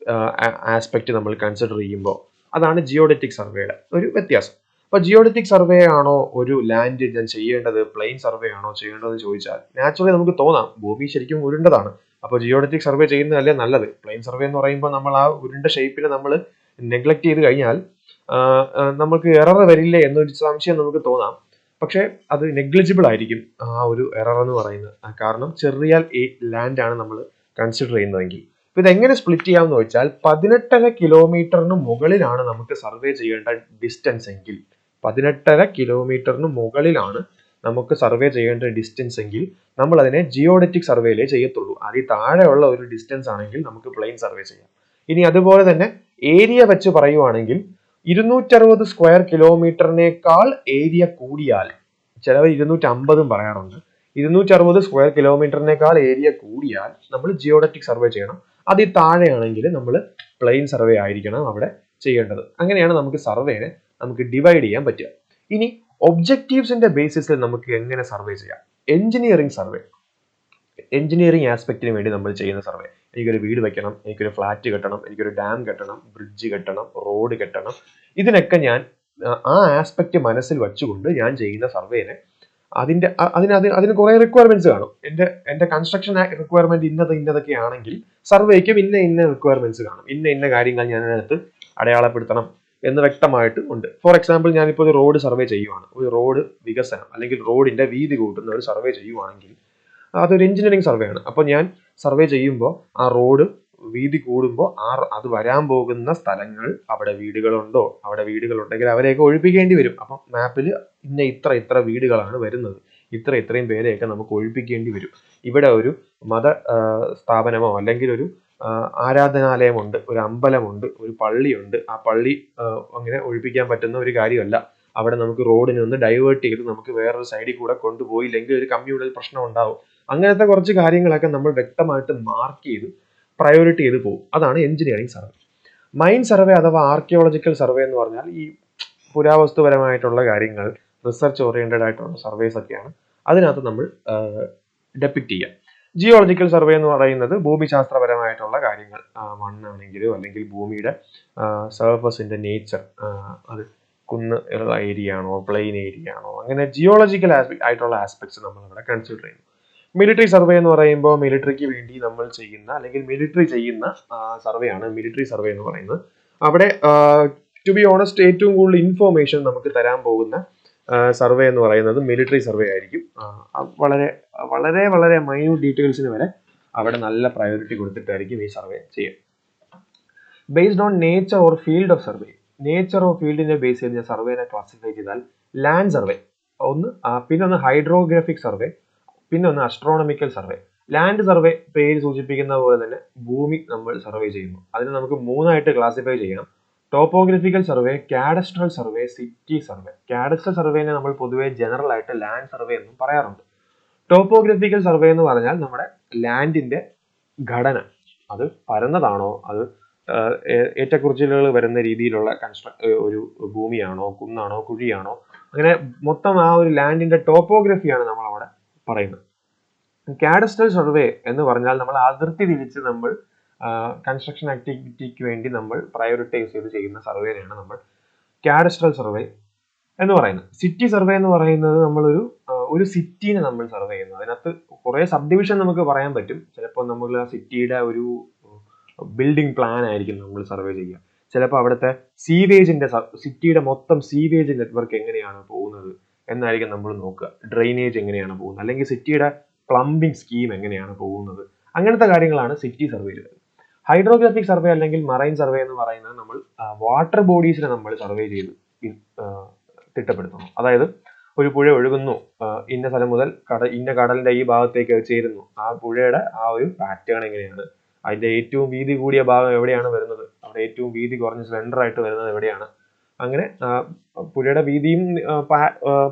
ആസ്പെക്ട് നമ്മൾ കൺസിഡർ ചെയ്യുമ്പോൾ അതാണ് ജിയോഡറ്റിക് സർവേയുടെ ഒരു വ്യത്യാസം. അപ്പൊ ജിയോഡറ്റിക് സർവേ ആണോ ഒരു ലാൻഡ് ഞാൻ ചെയ്യേണ്ടത്, പ്ലെയിൻ സർവേ ആണോ ചെയ്യേണ്ടതെന്ന് ചോദിച്ചാൽ നാച്ചുറലി നമുക്ക് തോന്നാം ഭൂമി ശരിക്കും ഉരുണ്ടതാണ്, അപ്പോൾ ജിയോഡറ്റിക് സർവേ ചെയ്യുന്നതല്ലേ നല്ലത്. പ്ലെയിൻ സർവേ എന്ന് പറയുമ്പോൾ നമ്മൾ ആ ഉരുണ്ട ഷേപ്പിനെ നമ്മൾ നെഗ്ലക്ട് ചെയ്ത് കഴിഞ്ഞാൽ നമുക്ക് എറർ വരില്ലേ എന്നൊരു സംശയം നമുക്ക് തോന്നാം. പക്ഷെ അത് നെഗ്ലിജിബിൾ ആയിരിക്കും ആ ഒരു എറർ എന്ന് പറയുന്നത്. കാരണം ചെറിയ ലാൻഡ് ആണ് നമ്മൾ കൺസിഡർ ചെയ്യുന്നതെങ്കിൽ. അപ്പൊ ഇതെങ്ങനെ സ്പ്ലിറ്റ് ചെയ്യാമെന്ന് വെച്ചാൽ 18.5 കിലോമീറ്ററിന് മുകളിലാണ് നമുക്ക് സർവേ ചെയ്യേണ്ട ഡിസ്റ്റൻസ് എങ്കിൽ 18.5 കിലോമീറ്ററിന് മുകളിലാണ് നമുക്ക് സർവേ ചെയ്യേണ്ട ഡിസ്റ്റൻസ് എങ്കിൽ നമ്മൾ അതിനെ ജിയോഡറ്റിക് സർവേയിലേ ചെയ്യത്തുള്ളൂ. അതിൽ താഴെയുള്ള ഒരു ഡിസ്റ്റൻസ് ആണെങ്കിൽ നമുക്ക് പ്ലെയിൻ സർവേ ചെയ്യാം. ഇനി അതുപോലെ തന്നെ ഏരിയ വെച്ച് പറയുവാണെങ്കിൽ 260 സ്ക്വയർ കിലോമീറ്ററിനേക്കാൾ ഏരിയ കൂടിയാൽ, ചിലവർ 250 പറയാറുണ്ട്, 260 സ്ക്വയർ കിലോമീറ്ററിനേക്കാൾ ഏരിയ കൂടിയാൽ നമ്മൾ ജിയോഡറ്റിക് സർവേ ചെയ്യണം. അതിൽ താഴെയാണെങ്കിൽ നമ്മൾ പ്ലെയിൻ സർവേ ആയിരിക്കണം അവിടെ ചെയ്യേണ്ടത്. അങ്ങനെയാണ് നമുക്ക് സർവേനെ നമുക്ക് ഡിവൈഡ് ചെയ്യാൻ പറ്റുക. ഇനി ഒബ്ജക്റ്റീവ്സിന്റെ ബേസിസിൽ നമുക്ക് എങ്ങനെ സർവേ ചെയ്യാം? എഞ്ചിനീയറിംഗ് സർവേ, എഞ്ചിനീയറിംഗ് ആസ്പെക്റ്റിന് വേണ്ടി നമ്മൾ ചെയ്യുന്ന സർവേ. എനിക്കൊരു വീട് വെക്കണം, എനിക്കൊരു ഫ്ലാറ്റ് കെട്ടണം, എനിക്കൊരു ഡാം കെട്ടണം, ബ്രിഡ്ജ് കെട്ടണം, റോഡ് കെട്ടണം, ഇതിനൊക്കെ ഞാൻ ആ ആസ്പെക്ട് മനസ്സിൽ വെച്ചുകൊണ്ട് ഞാൻ ചെയ്യുന്ന സർവേനെ അതിന് കുറെ റിക്വയർമെന്റ്സ് കാണും. എന്റെ കൺസ്ട്രക്ഷൻ റിക്വയർമെന്റ് ഇന്നതൊക്കെ ആണെങ്കിൽ സർവേക്കും ഇന്ന റിക്വയർമെന്റ്സ് കാണും. ഇന്ന കാര്യങ്ങൾ ഞാൻ അതിനകത്ത് അടയാളപ്പെടുത്തണം എന്ന് വ്യക്തമായിട്ട് ഉണ്ട്. ഫോർ എക്സാമ്പിൾ, ഞാനിപ്പോൾ ഒരു റോഡ് സർവേ ചെയ്യുവാണ്, ഒരു റോഡ് വികസനം അല്ലെങ്കിൽ റോഡിന്റെ വീതി കൂട്ടുന്ന ഒരു സർവേ ചെയ്യുവാണെങ്കിൽ അതൊരു എഞ്ചിനീയറിംഗ് സർവേ ആണ്. അപ്പോൾ ഞാൻ സർവേ ചെയ്യുമ്പോൾ ആ റോഡ് വീതി കൂടുമ്പോൾ അത് വരാൻ പോകുന്ന സ്ഥലങ്ങൾ, അവിടെ വീടുകളുണ്ടോ, അവിടെ വീടുകളുണ്ടെങ്കിൽ അവരെയൊക്കെ ഒഴിപ്പിക്കേണ്ടി വരും. അപ്പം മാപ്പിൽ ഇത്ര വീടുകളാണ് വരുന്നത്, ഇത്രയും പേരെയൊക്കെ നമുക്ക് ഒഴിപ്പിക്കേണ്ടി വരും. ഇവിടെ ഒരു മത സ്ഥാപനമോ അല്ലെങ്കിൽ ഒരു ആരാധനാലയമുണ്ട്, ഒരു അമ്പലമുണ്ട്, ഒരു പള്ളിയുണ്ട്, ആ പള്ളി അങ്ങനെ ഒഴിപ്പിക്കാൻ പറ്റുന്ന ഒരു കാര്യമല്ല. അവിടെ നമുക്ക് റോഡിനെ ഒന്ന് ഡൈവേർട്ട് ചെയ്ത് നമുക്ക് വേറൊരു സൈഡിൽ കൂടെ കൊണ്ടുപോയില്ലെങ്കിൽ ഒരു കമ്മ്യൂണൽ പ്രശ്നം ഉണ്ടാവും. അങ്ങനത്തെ കുറച്ച് കാര്യങ്ങളൊക്കെ നമ്മൾ വ്യക്തമായിട്ട് മാർക്ക് ചെയ്ത് പ്രയോറിറ്റി ചെയ്ത് പോകും. അതാണ് എഞ്ചിനീയറിംഗ് സർവേ. മൈൻ സർവേ അഥവാ ആർക്കിയോളജിക്കൽ സർവേ എന്ന് പറഞ്ഞാൽ ഈ പുരാവസ്തുപരമായിട്ടുള്ള കാര്യങ്ങൾ, റിസർച്ച് ഓറിയന്റഡ് ആയിട്ടുള്ള സർവേസ് ഒക്കെയാണ് അതിനകത്ത് നമ്മൾ ഡെപ്പിക്ട് ചെയ്യുക. ജിയോളജിക്കൽ സർവേ എന്ന് പറയുന്നത് ഭൂമിശാസ്ത്രപരമായിട്ടുള്ള കാര്യങ്ങൾ, മണ്ണാണെങ്കിലോ അല്ലെങ്കിൽ ഭൂമിയുടെ സർഫസിന്റെ നേച്ചർ, അത് കുന്ന് ഉള്ള ഏരിയ ആണോ പ്ലെയിൻ ഏരിയ ആണോ, അങ്ങനെ ജിയോളജിക്കൽ ആയിട്ടുള്ള ആസ്പെക്ട്സ് നമ്മൾ ഇവിടെ കൺസിഡർ ചെയ്യുന്നു. മിലിറ്ററി സർവേ എന്ന് പറയുമ്പോൾ മിലിറ്ററിക്ക് വേണ്ടി നമ്മൾ ചെയ്യുന്ന അല്ലെങ്കിൽ മിലിറ്ററി ചെയ്യുന്ന സർവേ ആണ് മിലിറ്ററി സർവേ എന്ന് പറയുന്നത്. അവിടെ ടു ബി ഓണസ്റ്റ് ഏറ്റവും കൂടുതൽ ഇൻഫോർമേഷൻ നമുക്ക് തരാൻ പോകുന്ന സർവേ എന്ന് പറയുന്നത് മിലിറ്ററി സർവേ ആയിരിക്കും. വളരെ വളരെ വളരെ മൈന്യൂട്ട് ഡീറ്റെയിൽസിന് വരെ അവിടെ നല്ല പ്രയോറിറ്റി കൊടുത്തിട്ടായിരിക്കും ഈ സർവേ ചെയ്യുക. Based on nature or field of survey, nature of ഫീൽഡിനെ ബേസ് ചെയ്ത് ഞാൻ സർവേനെ ക്ലാസിഫൈ ചെയ്താൽ ലാൻഡ് സർവേ ഒന്ന്, പിന്നെ ഒന്ന് ഹൈഡ്രോഗ്രാഫിക് സർവേ, പിന്നെ ഒന്ന് അസ്ട്രോണമിക്കൽ സർവേ. ലാൻഡ് സർവേ പേര് സൂചിപ്പിക്കുന്ന പോലെ തന്നെ ഭൂമി നമ്മൾ സർവേ ചെയ്യുന്നു. അതിനെ നമുക്ക് മൂന്നായിട്ട് ക്ലാസിഫൈ ചെയ്യണം: topographical survey, cadastral survey, city survey. Cadastral സർവേനെ നമ്മൾ പൊതുവെ ജനറൽ ആയിട്ട് ലാൻഡ് സർവേ എന്നും പറയാറുണ്ട്. ടോപ്പോഗ്രഫിക്കൽ സർവേ എന്ന് പറഞ്ഞാൽ നമ്മുടെ ലാൻഡിന്റെ ഘടന, അത് പരന്നതാണോ, അത് ഏറ്റക്കുറച്ചിലുകൾ വരുന്ന രീതിയിലുള്ള ഒരു ഭൂമിയാണോ, കുന്നാണോ, കുഴിയാണോ, അങ്ങനെ മൊത്തം ആ ഒരു ലാൻഡിന്റെ ടോപ്പോഗ്രഫിയാണ് നമ്മൾ അവിടെ പറയുന്നത്. കാഡസ്ട്രൽ സർവേ എന്ന് പറഞ്ഞാൽ നമ്മൾ അതിർത്തി തിരിച്ച് നമ്മൾ കൺസ്ട്രക്ഷൻ ആക്ടിവിറ്റിക്ക് വേണ്ടി നമ്മൾ പ്രയോറിറ്റൈസ് ചെയ്ത് ചെയ്യുന്ന സർവേനെയാണ് നമ്മൾ കാഡസ്ട്രൽ സർവേ എന്ന് പറയുന്നത്. സിറ്റി സർവേ എന്ന് പറയുന്നത് നമ്മളൊരു സിറ്റീനെ നമ്മൾ സർവേ ചെയ്യുന്നു. അതിനകത്ത് കുറെ സബ് ഡിവിഷൻ നമുക്ക് പറയാൻ പറ്റും. ചിലപ്പോൾ നമ്മൾ ആ സിറ്റിയുടെ ഒരു ബിൽഡിംഗ് പ്ലാൻ ആയിരിക്കും നമ്മൾ സർവേ ചെയ്യുക. ചിലപ്പോൾ അവിടുത്തെ സീവേജിന്റെ, സിറ്റിയുടെ മൊത്തം സീവേജ് നെറ്റ്വർക്ക് എങ്ങനെയാണ് പോകുന്നത് എന്നായിരിക്കും നമ്മൾ നോക്കുക. ഡ്രെയിനേജ് എങ്ങനെയാണ് പോകുന്നത്, അല്ലെങ്കിൽ സിറ്റിയുടെ പ്ലംബിംഗ് സ്കീം എങ്ങനെയാണ് പോകുന്നത്, അങ്ങനത്തെ കാര്യങ്ങളാണ് സിറ്റി സർവേയിൽ വരുന്നത്. ഹൈഡ്രോഗ്രാഫിക് സർവേ അല്ലെങ്കിൽ മറൈൻ സർവേ എന്ന് പറയുന്നത് നമ്മൾ വാട്ടർ ബോഡീസിനെ നമ്മൾ സർവേ ചെയ്ത് തിട്ടപ്പെടുത്തുന്നു. അതായത് ഒരു പുഴ ഒഴുകുന്നു, ഇന്ന സ്ഥലം മുതൽ ഇന്ന കടലിന്റെ ഈ ഭാഗത്തേക്ക് ചേരുന്നു, ആ പുഴയുടെ ആ ഒരു പാറ്റേൺ എങ്ങനെയാണ്, അതിന്റെ ഏറ്റവും വീതി കൂടിയ ഭാഗം എവിടെയാണ് വരുന്നത്, അവിടെ ഏറ്റവും വീതി കുറഞ്ഞ് സ്ലെൻഡർ ആയിട്ട് വരുന്നത് എവിടെയാണ്, അങ്ങനെ പുഴയുടെ വീതിയും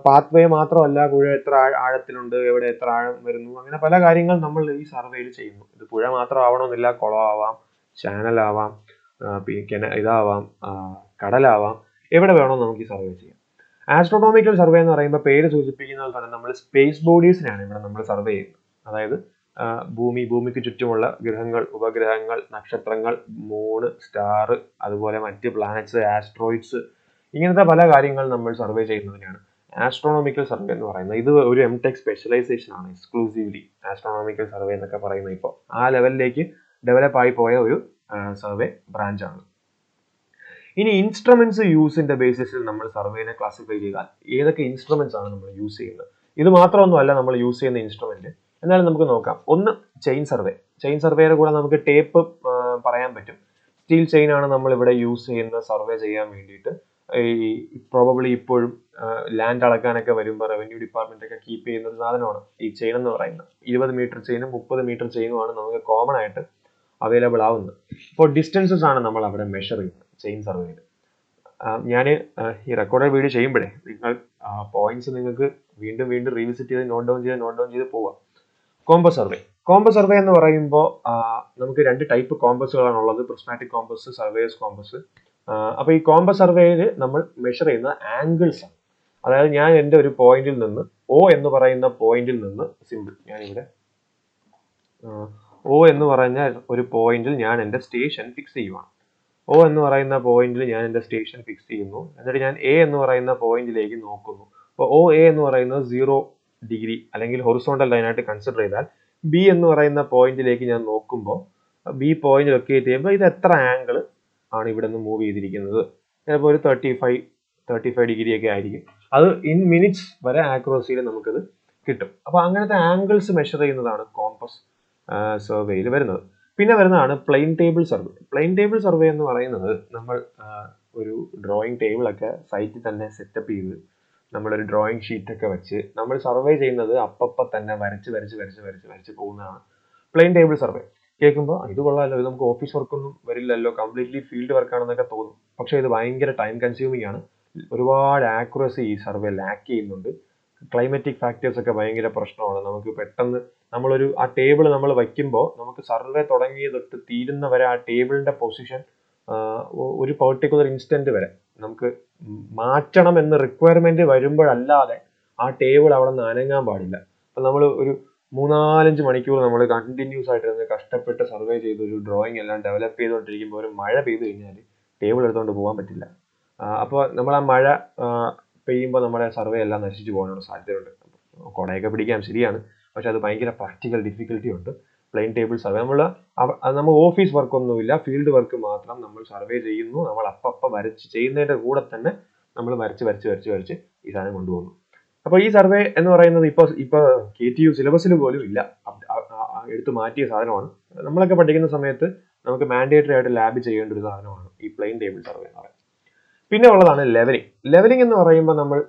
പാത്വേ മാത്രമല്ല, പുഴ എത്ര ആഴത്തിലുണ്ട്, എവിടെ എത്ര ആഴം വരുന്നു, അങ്ങനെ പല കാര്യങ്ങൾ നമ്മൾ ഈ സർവേയിൽ ചെയ്യുന്നു. ഇത് പുഴ മാത്രം ആവണമെന്നില്ല, കുളമാവാം, ചാനലാവാം, ഇതാവാം, കടലാവാം, എവിടെ വേണോ നമുക്ക് ഈ സർവേ ചെയ്യാം. ആസ്ട്രോണോമിക്കൽ സർവേ എന്ന് പറയുമ്പോൾ പേര് സൂചിപ്പിക്കുന്നത് തന്നെ നമ്മൾ സ്പേസ് ബോഡീസിനാണ് ഇവിടെ നമ്മൾ സർവേ ചെയ്യുന്നത്. അതായത് ഭൂമിക്ക് ചുറ്റുമുള്ള ഗ്രഹങ്ങൾ, ഉപഗ്രഹങ്ങൾ, നക്ഷത്രങ്ങൾ, മൂണ്, സ്റ്റാർ, അതുപോലെ മറ്റ് പ്ലാനറ്റ്സ്, ആസ്ട്രോയിഡ്സ്, ഇങ്ങനത്തെ പല കാര്യങ്ങൾ നമ്മൾ സർവേ ചെയ്യുന്നതിനാണ് ആസ്ട്രോണോമിക്കൽ സർവേ എന്ന് പറയുന്നത്. ഇത് ഒരു എംടെക് സ്പെഷ്യലൈസേഷൻ ആണ്, എക്സ്ക്ലൂസീവ്ലി ആസ്ട്രോണോമിക്കൽ സർവേ എന്നൊക്കെ പറയുന്നത്. ഇപ്പോൾ ആ ലെവലിലേക്ക് ഡെവലപ്പ് ആയി പോയ ഒരു സർവേ ബ്രാഞ്ച് ആണ്. ഇനി ഇൻസ്ട്രുമെന്റ്സ് യൂസിന്റെ ബേസിസിൽ നമ്മൾ സർവേനെ ക്ലാസിഫൈ ചെയ്താൽ ഏതൊക്കെ ഇൻസ്ട്രുമെന്റ്സ് ആണ് നമ്മൾ യൂസ് ചെയ്യുന്നത്? ഇത് മാത്രമൊന്നുമല്ല നമ്മൾ യൂസ് ചെയ്യുന്ന ഇൻസ്ട്രുമെന്റ്, എന്നാലും നമുക്ക് നോക്കാം. ഒന്ന് ചെയിൻ സർവേയുടെ കൂടെ നമുക്ക് ടേപ്പ് പറയാൻ പറ്റും. സ്റ്റീൽ ചെയിൻ ആണ് നമ്മൾ ഇവിടെ യൂസ് ചെയ്യുന്ന സർവേ ചെയ്യാൻ വേണ്ടിയിട്ട്. ഈ പ്രോബബ്ലി ഇപ്പോഴും ലാൻഡ് അളക്കാനൊക്കെ വരുമ്പോൾ റവന്യൂ ഡിപ്പാർട്ട്മെന്റ് ഒക്കെ കീപ്പ് ചെയ്യുന്ന ഒരു സാധനമാണ് ഈ ചെയിൻ എന്ന് പറയുന്നത്. 20 മീറ്റർ ചെയിനും 30 മീറ്റർ ചെയിനുമാണ് നമുക്ക് കോമൺ ആയിട്ട് അവൈലബിൾ ആവുന്നത്. ഇപ്പോൾ ഡിസ്റ്റൻസസ് ആണ് നമ്മൾ അവിടെ മെഷർ ചെയ്യുന്നത് ചെയിൻ സർവേയിൽ. ഞാൻ ഈ റെക്കോർഡഡ് വീഡിയോ ചെയ്യുമ്പോഴേ നിങ്ങൾ പോയിന്റ്സ് നിങ്ങൾക്ക് വീണ്ടും വീണ്ടും റീവിസിറ്റ് ചെയ്ത് നോട്ട് ഡൗൺ ചെയ്ത് പോവാം. കോമ്പസ് സർവേ എന്ന് പറയുമ്പോൾ നമുക്ക് 2 ടൈപ്പ് കോമ്പസുകളാണ് ഉള്ളത്, പ്രിസ്മാറ്റിക് കോമ്പസ്, സർവേയേഴ്സ് കോമ്പസ്. അപ്പോൾ ഈ കോമ്പസ് സർവേയിൽ നമ്മൾ മെഷർ ചെയ്യുന്നത് ആംഗിൾസ് ആണ്. അതായത് ഞാൻ എൻ്റെ ഒരു പോയിന്റിൽ നിന്ന് O എന്ന് പറയുന്ന പോയിന്റിൽ നിന്ന് സിമ്പിൾ ഞാനിവിടെ O എന്ന് പറഞ്ഞ ഒരു പോയിന്റിൽ ഞാൻ എൻ്റെ സ്റ്റേഷൻ ഫിക്സ് ചെയ്യുവാണ്. O എന്ന് പറയുന്ന പോയിന്റിൽ ഞാൻ എൻ്റെ സ്റ്റേഷൻ ഫിക്സ് ചെയ്യുന്നു. എന്നിട്ട് ഞാൻ A എന്ന് പറയുന്ന പോയിന്റിലേക്ക് നോക്കുന്നു. അപ്പോൾ OA എന്ന് പറയുന്നത് 0 ഡിഗ്രി അല്ലെങ്കിൽ ഹൊറിസോണ്ടൽ ലൈനായിട്ട് കൺസിഡർ ചെയ്താൽ B എന്ന് പറയുന്ന പോയിന്റിലേക്ക് ഞാൻ നോക്കുമ്പോൾ B പോയിന്റ് ലൊക്കേറ്റ് ചെയ്യുമ്പോൾ ഇത് എത്ര ആംഗിൾ ആണ് ഇവിടെ നിന്ന് മൂവ് ചെയ്തിരിക്കുന്നത്, ചിലപ്പോൾ ഒരു 35 ഡിഗ്രി ഒക്കെ ആയിരിക്കും. അത് ഇൻ മിനിറ്റ്സ് വരെ ആക്യുറസിയിൽ നമുക്കത് കിട്ടും. അപ്പോൾ അങ്ങനത്തെ ആംഗിൾസ് മെഷർ ചെയ്യുന്നതാണ് കോമ്പസ് സർവേയിൽ വരുന്നത്. പിന്നെ വരുന്നതാണ് പ്ലെയിൻ ടേബിൾ സർവേ എന്ന് പറയുന്നത് നമ്മൾ ഒരു ഡ്രോയിങ് ടേബിളൊക്കെ സൈറ്റിൽ തന്നെ സെറ്റപ്പ് ചെയ്ത് നമ്മളൊരു ഡ്രോയിങ് ഷീറ്റൊക്കെ വെച്ച് നമ്മൾ സർവേ ചെയ്യുന്നത് അപ്പം തന്നെ വരച്ച് പോകുന്നതാണ് പ്ലെയിൻ ടേബിൾ സർവേ. കേൾക്കുമ്പോൾ ഇത് കൊള്ളാമല്ലോ, ഇത് നമുക്ക് ഓഫീസ് വർക്കൊന്നും വരില്ലല്ലോ, കംപ്ലീറ്റ്ലി ഫീൽഡ് വർക്കാണെന്നൊക്കെ തോന്നും. പക്ഷേ ഇത് ഭയങ്കര ടൈം കൺസ്യൂമിംഗ് ആണ്. ഒരുപാട് ആക്യുറസി ഈ സർവേ ലാക്ക് ചെയ്യുന്നുണ്ട്. ക്ലൈമറ്റിക് ഫാക്ടേഴ്സ് ഒക്കെ ഭയങ്കര പ്രശ്നമാണ്. നമുക്ക് പെട്ടെന്ന് ആ ടേബിൾ നമ്മൾ വയ്ക്കുമ്പോൾ നമുക്ക് സർവേ തുടങ്ങി തൊട്ട് തീരുന്ന വരെ ആ ടേബിളിന്റെ പൊസിഷൻ ഒരു പെർട്ടിക്കുലർ ഇൻസ്റ്റന്റ് വരെ നമുക്ക് മാറ്റണം എന്ന റിക്വയർമെന്റ് വരുമ്പോഴല്ലാതെ ആ ടേബിൾ അവിടെ നിന്ന് അനങ്ങാൻ പാടില്ല. അപ്പം നമ്മൾ ഒരു 3-4 മണിക്കൂർ നമ്മൾ കണ്ടിന്യൂസ് ആയിട്ട് കഷ്ടപ്പെട്ട് സർവേ ചെയ്ത് ഒരു ഡ്രോയിങ് എല്ലാം ഡെവലപ്പ് ചെയ്തുകൊണ്ടിരിക്കുമ്പോൾ ഒരു മഴ പെയ്തു കഴിഞ്ഞാൽ ടേബിൾ എടുത്തുകൊണ്ട് പോകാൻ പറ്റില്ല. അപ്പോൾ നമ്മൾ ആ മഴ പെയ്യുമ്പോൾ നമ്മുടെ സർവേ എല്ലാം നശിച്ചു പോകാനുള്ള സാധ്യതയുണ്ട്. കുടയൊക്കെ പിടിക്കാം ശരിയാണ്, പക്ഷെ അത് ഭയങ്കര പ്രാക്ടിക്കൽ ഡിഫിക്കൽറ്റി ഉണ്ട്. പ്ലെയിൻ ടേബിൾ സർവേ നമ്മൾ ഓഫീസ് വർക്കൊന്നുമില്ല, ഫീൽഡ് വർക്ക് മാത്രം നമ്മൾ സർവേ ചെയ്യുന്നു. നമ്മൾ അപ്പം വരച്ച് ചെയ്യുന്നതിൻ്റെ കൂടെ തന്നെ നമ്മൾ വരച്ച് ഈ സാധനം കൊണ്ടുപോകുന്നു. അപ്പോൾ ഈ സർവേ എന്ന് പറയുന്നത് ഇപ്പോൾ KTU സിലബസിൽ പോലും ഇല്ല, എടുത്തു മാറ്റിയ സാധനമാണ്. നമ്മളൊക്കെ പഠിക്കുന്ന സമയത്ത് നമുക്ക് മാൻഡേറ്ററി ആയിട്ട് ലാബ് ചെയ്യേണ്ട ഒരു സാധനമാണ് ഈ പ്ലെയിൻ ടേബിൾ സർവേ എന്ന് പറയുന്നത്. പിന്നെ ഉള്ളതാണ് ലെവലിംഗ് എന്ന് പറയുമ്പോൾ നമ്മൾ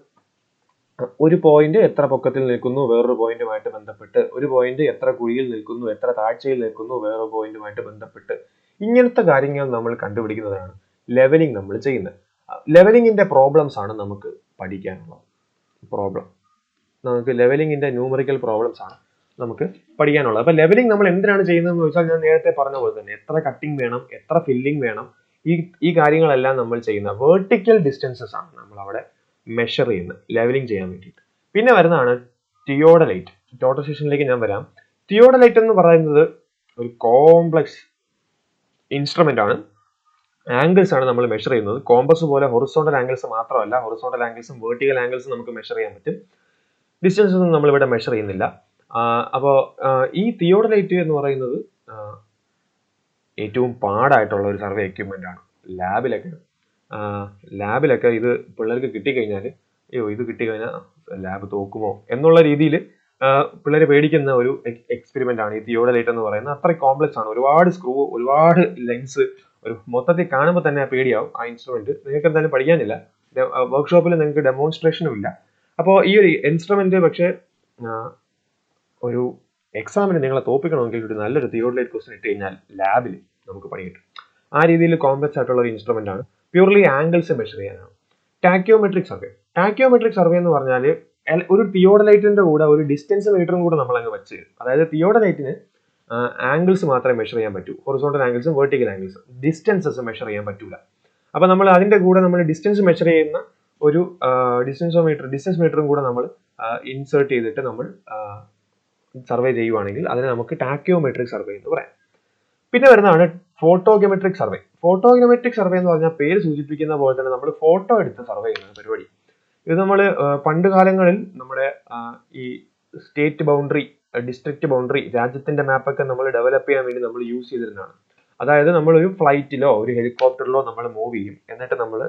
ഒരു പോയിന്റ് എത്ര പൊക്കത്തിൽ നിൽക്കുന്നു വേറൊരു പോയിന്റുമായിട്ട് ബന്ധപ്പെട്ട്, ഒരു പോയിന്റ് എത്ര കുഴിയിൽ നിൽക്കുന്നു, എത്ര താഴ്ചയിൽ നിൽക്കുന്നു വേറൊരു പോയിന്റുമായിട്ട് ബന്ധപ്പെട്ട്, ഇങ്ങനത്തെ കാര്യങ്ങൾ നമ്മൾ കണ്ടുപിടിക്കുന്നതാണ് ലെവലിംഗ് നമ്മൾ ചെയ്യുന്നത്. ലെവലിംഗിന്റെ പ്രോബ്ലംസ് ആണ് നമുക്ക് പഠിക്കാനുള്ളത്. നമുക്ക് ലെവലിംഗിന്റെ ന്യൂമറിക്കൽ പ്രോബ്ലംസ് ആണ് നമുക്ക് പഠിക്കാനുള്ളത്. അപ്പൊ ലെവലിംഗ് നമ്മൾ എന്തിനാണ് ചെയ്യുന്നതെന്ന് വെച്ചാൽ ഞാൻ നേരത്തെ പറഞ്ഞ പോലെ തന്നെ എത്ര കട്ടിംഗ് വേണം, എത്ര ഫില്ലിംഗ് വേണം, ഈ കാര്യങ്ങളെല്ലാം നമ്മൾ ചെയ്യുന്ന വെർട്ടിക്കൽ ഡിസ്റ്റൻസസ് ആണ് നമ്മൾ അവിടെ മെഷർ ചെയ്യുന്നത് ലെവലിംഗ് ചെയ്യാൻ വേണ്ടിയിട്ട്. പിന്നെ വരുന്നതാണ് തിയോഡലൈറ്റ്. ടോട്ടൽ സെഷനിലേക്ക് ഞാൻ വരാം. തിയോഡലൈറ്റ് എന്ന് പറയുന്നത് ഒരു കോംപ്ലക്സ് ഇൻസ്ട്രുമെന്റ് ആണ്. ആംഗിൾസ് ആണ് നമ്മൾ മെഷർ ചെയ്യുന്നത്. കോമ്പസ് പോലെ ഹൊറിസോണ്ടൽ ആംഗിൾസ് മാത്രമല്ല, ഹൊറിസോണ്ടൽ ആംഗിൾസും വെർട്ടിക്കൽ ആംഗിൾസും നമുക്ക് മെഷർ ചെയ്യാൻ പറ്റും. ഡിസ്റ്റൻസസ് ഒന്നും നമ്മളിവിടെ മെഷർ ചെയ്യുന്നില്ല. അപ്പോൾ ഈ തിയോഡലൈറ്റ് എന്ന് പറയുന്നത് ഏറ്റവും പാടായിട്ടുള്ള ഒരു സർവേ എക്യുപ്മെന്റ് ആണ്. ലാബിലൊക്കെ ഇത് പിള്ളേർക്ക് കിട്ടിക്കഴിഞ്ഞാൽ ഇത് കിട്ടിക്കഴിഞ്ഞാൽ ലാബ് തോക്കുമോ എന്നുള്ള രീതിയിൽ പിള്ളേർ പേടിക്കുന്ന ഒരു എക്സ്പെരിമെന്റ് ആണ് ഈ തിയോഡലൈറ്റ് എന്ന് പറയുന്നത്. അത്ര കോംപ്ലക്സ് ആണ്. ഒരുപാട് സ്ക്രൂ, ഒരുപാട് ലെൻസ്, ഒരു മൊത്തത്തിൽ കാണുമ്പോൾ തന്നെ പേടിയാവും ആ ഇൻസ്ട്രുമെന്റ്. നിങ്ങൾക്ക് എന്തായാലും പഠിക്കാനില്ല, വർക്ക്ഷോപ്പിൽ നിങ്ങൾക്ക് ഡെമോൺസ്ട്രേഷനും ഇല്ല. അപ്പോൾ ഈ ഒരു ഇൻസ്ട്രുമെന്റ് പക്ഷേ ഒരു എക്സാമിന് നിങ്ങളെ തോപ്പിക്കണമെങ്കിൽ ഒരു നല്ലൊരു തിയോഡലൈറ്റ് ക്വസ്റ്റ്യൻ ഇട്ട് കഴിഞ്ഞാൽ ലാബിൽ നമുക്ക് പണി കിട്ടും. ആ രീതിയിൽ കോംപ്ലക്സ് ആയിട്ടുള്ള ഒരു ഇൻസ്ട്രുമെന്റ് ആണ്. പ്യൂർലി ആംഗിൾസ് മെഷർ ചെയ്യാനാണ്. ടാക്കിയോമെട്രിക് സർവേ എന്ന് പറഞ്ഞാൽ ഒരു തിയോഡലൈറ്റിന്റെ കൂടെ ഒരു ഡിസ്റ്റൻസ് മീറ്ററും കൂടെ നമ്മൾ അങ്ങ് വെച്ച് തരും. അതായത് തിയോഡലൈറ്റിന് ആംഗിൾസ് മാത്രമേ മെഷർ ചെയ്യാൻ പറ്റൂ, ഹൊറിസോണ്ടൽ ആംഗിൾസും വെർട്ടിക്കൽ ആംഗിൾസും, ഡിസ്റ്റൻസസ് മെഷർ ചെയ്യാൻ പറ്റൂല. അപ്പൊ നമ്മൾ അതിന്റെ കൂടെ നമ്മൾ ഡിസ്റ്റൻസ് മെഷർ ചെയ്യുന്ന ഒരു ഡിസ്റ്റൻസ് മീറ്ററും കൂടെ നമ്മൾ ഇൻസേർട്ട് ചെയ്തിട്ട് നമ്മൾ സർവേ ചെയ്യുവാണെങ്കിൽ അതിനെ നമുക്ക് ടാക്കിയോമെട്രിക് സർവേ എന്ന് പറയാം. പിന്നെ വരുന്നതാണ് ഫോട്ടോഗ്രാമെട്രിക് സർവേ എന്ന് പറഞ്ഞാൽ പേര് സൂചിപ്പിക്കുന്ന പോലെ തന്നെ നമ്മൾ ഫോട്ടോ എടുത്ത് സർവേ ചെയ്യുന്ന പരിപാടി. ഇത് നമ്മൾ പണ്ട് കാലങ്ങളിൽ നമ്മുടെ ഈ സ്റ്റേറ്റ് ബൗണ്ടറി, ഡിസ്ട്രിക്ട് ബൗണ്ടറി, രാജ്യത്തിന്റെ മാപ്പൊക്കെ നമ്മൾ ഡെവലപ്പ് ചെയ്യാൻ വേണ്ടി നമ്മൾ യൂസ് ചെയ്തിരുന്നതാണ്. അതായത് നമ്മൾ ഒരു ഫ്ലൈറ്റിലോ ഒരു ഹെലികോപ്റ്ററിലോ നമ്മൾ മൂവ് ചെയ്യും. എന്നിട്ട് നമ്മൾ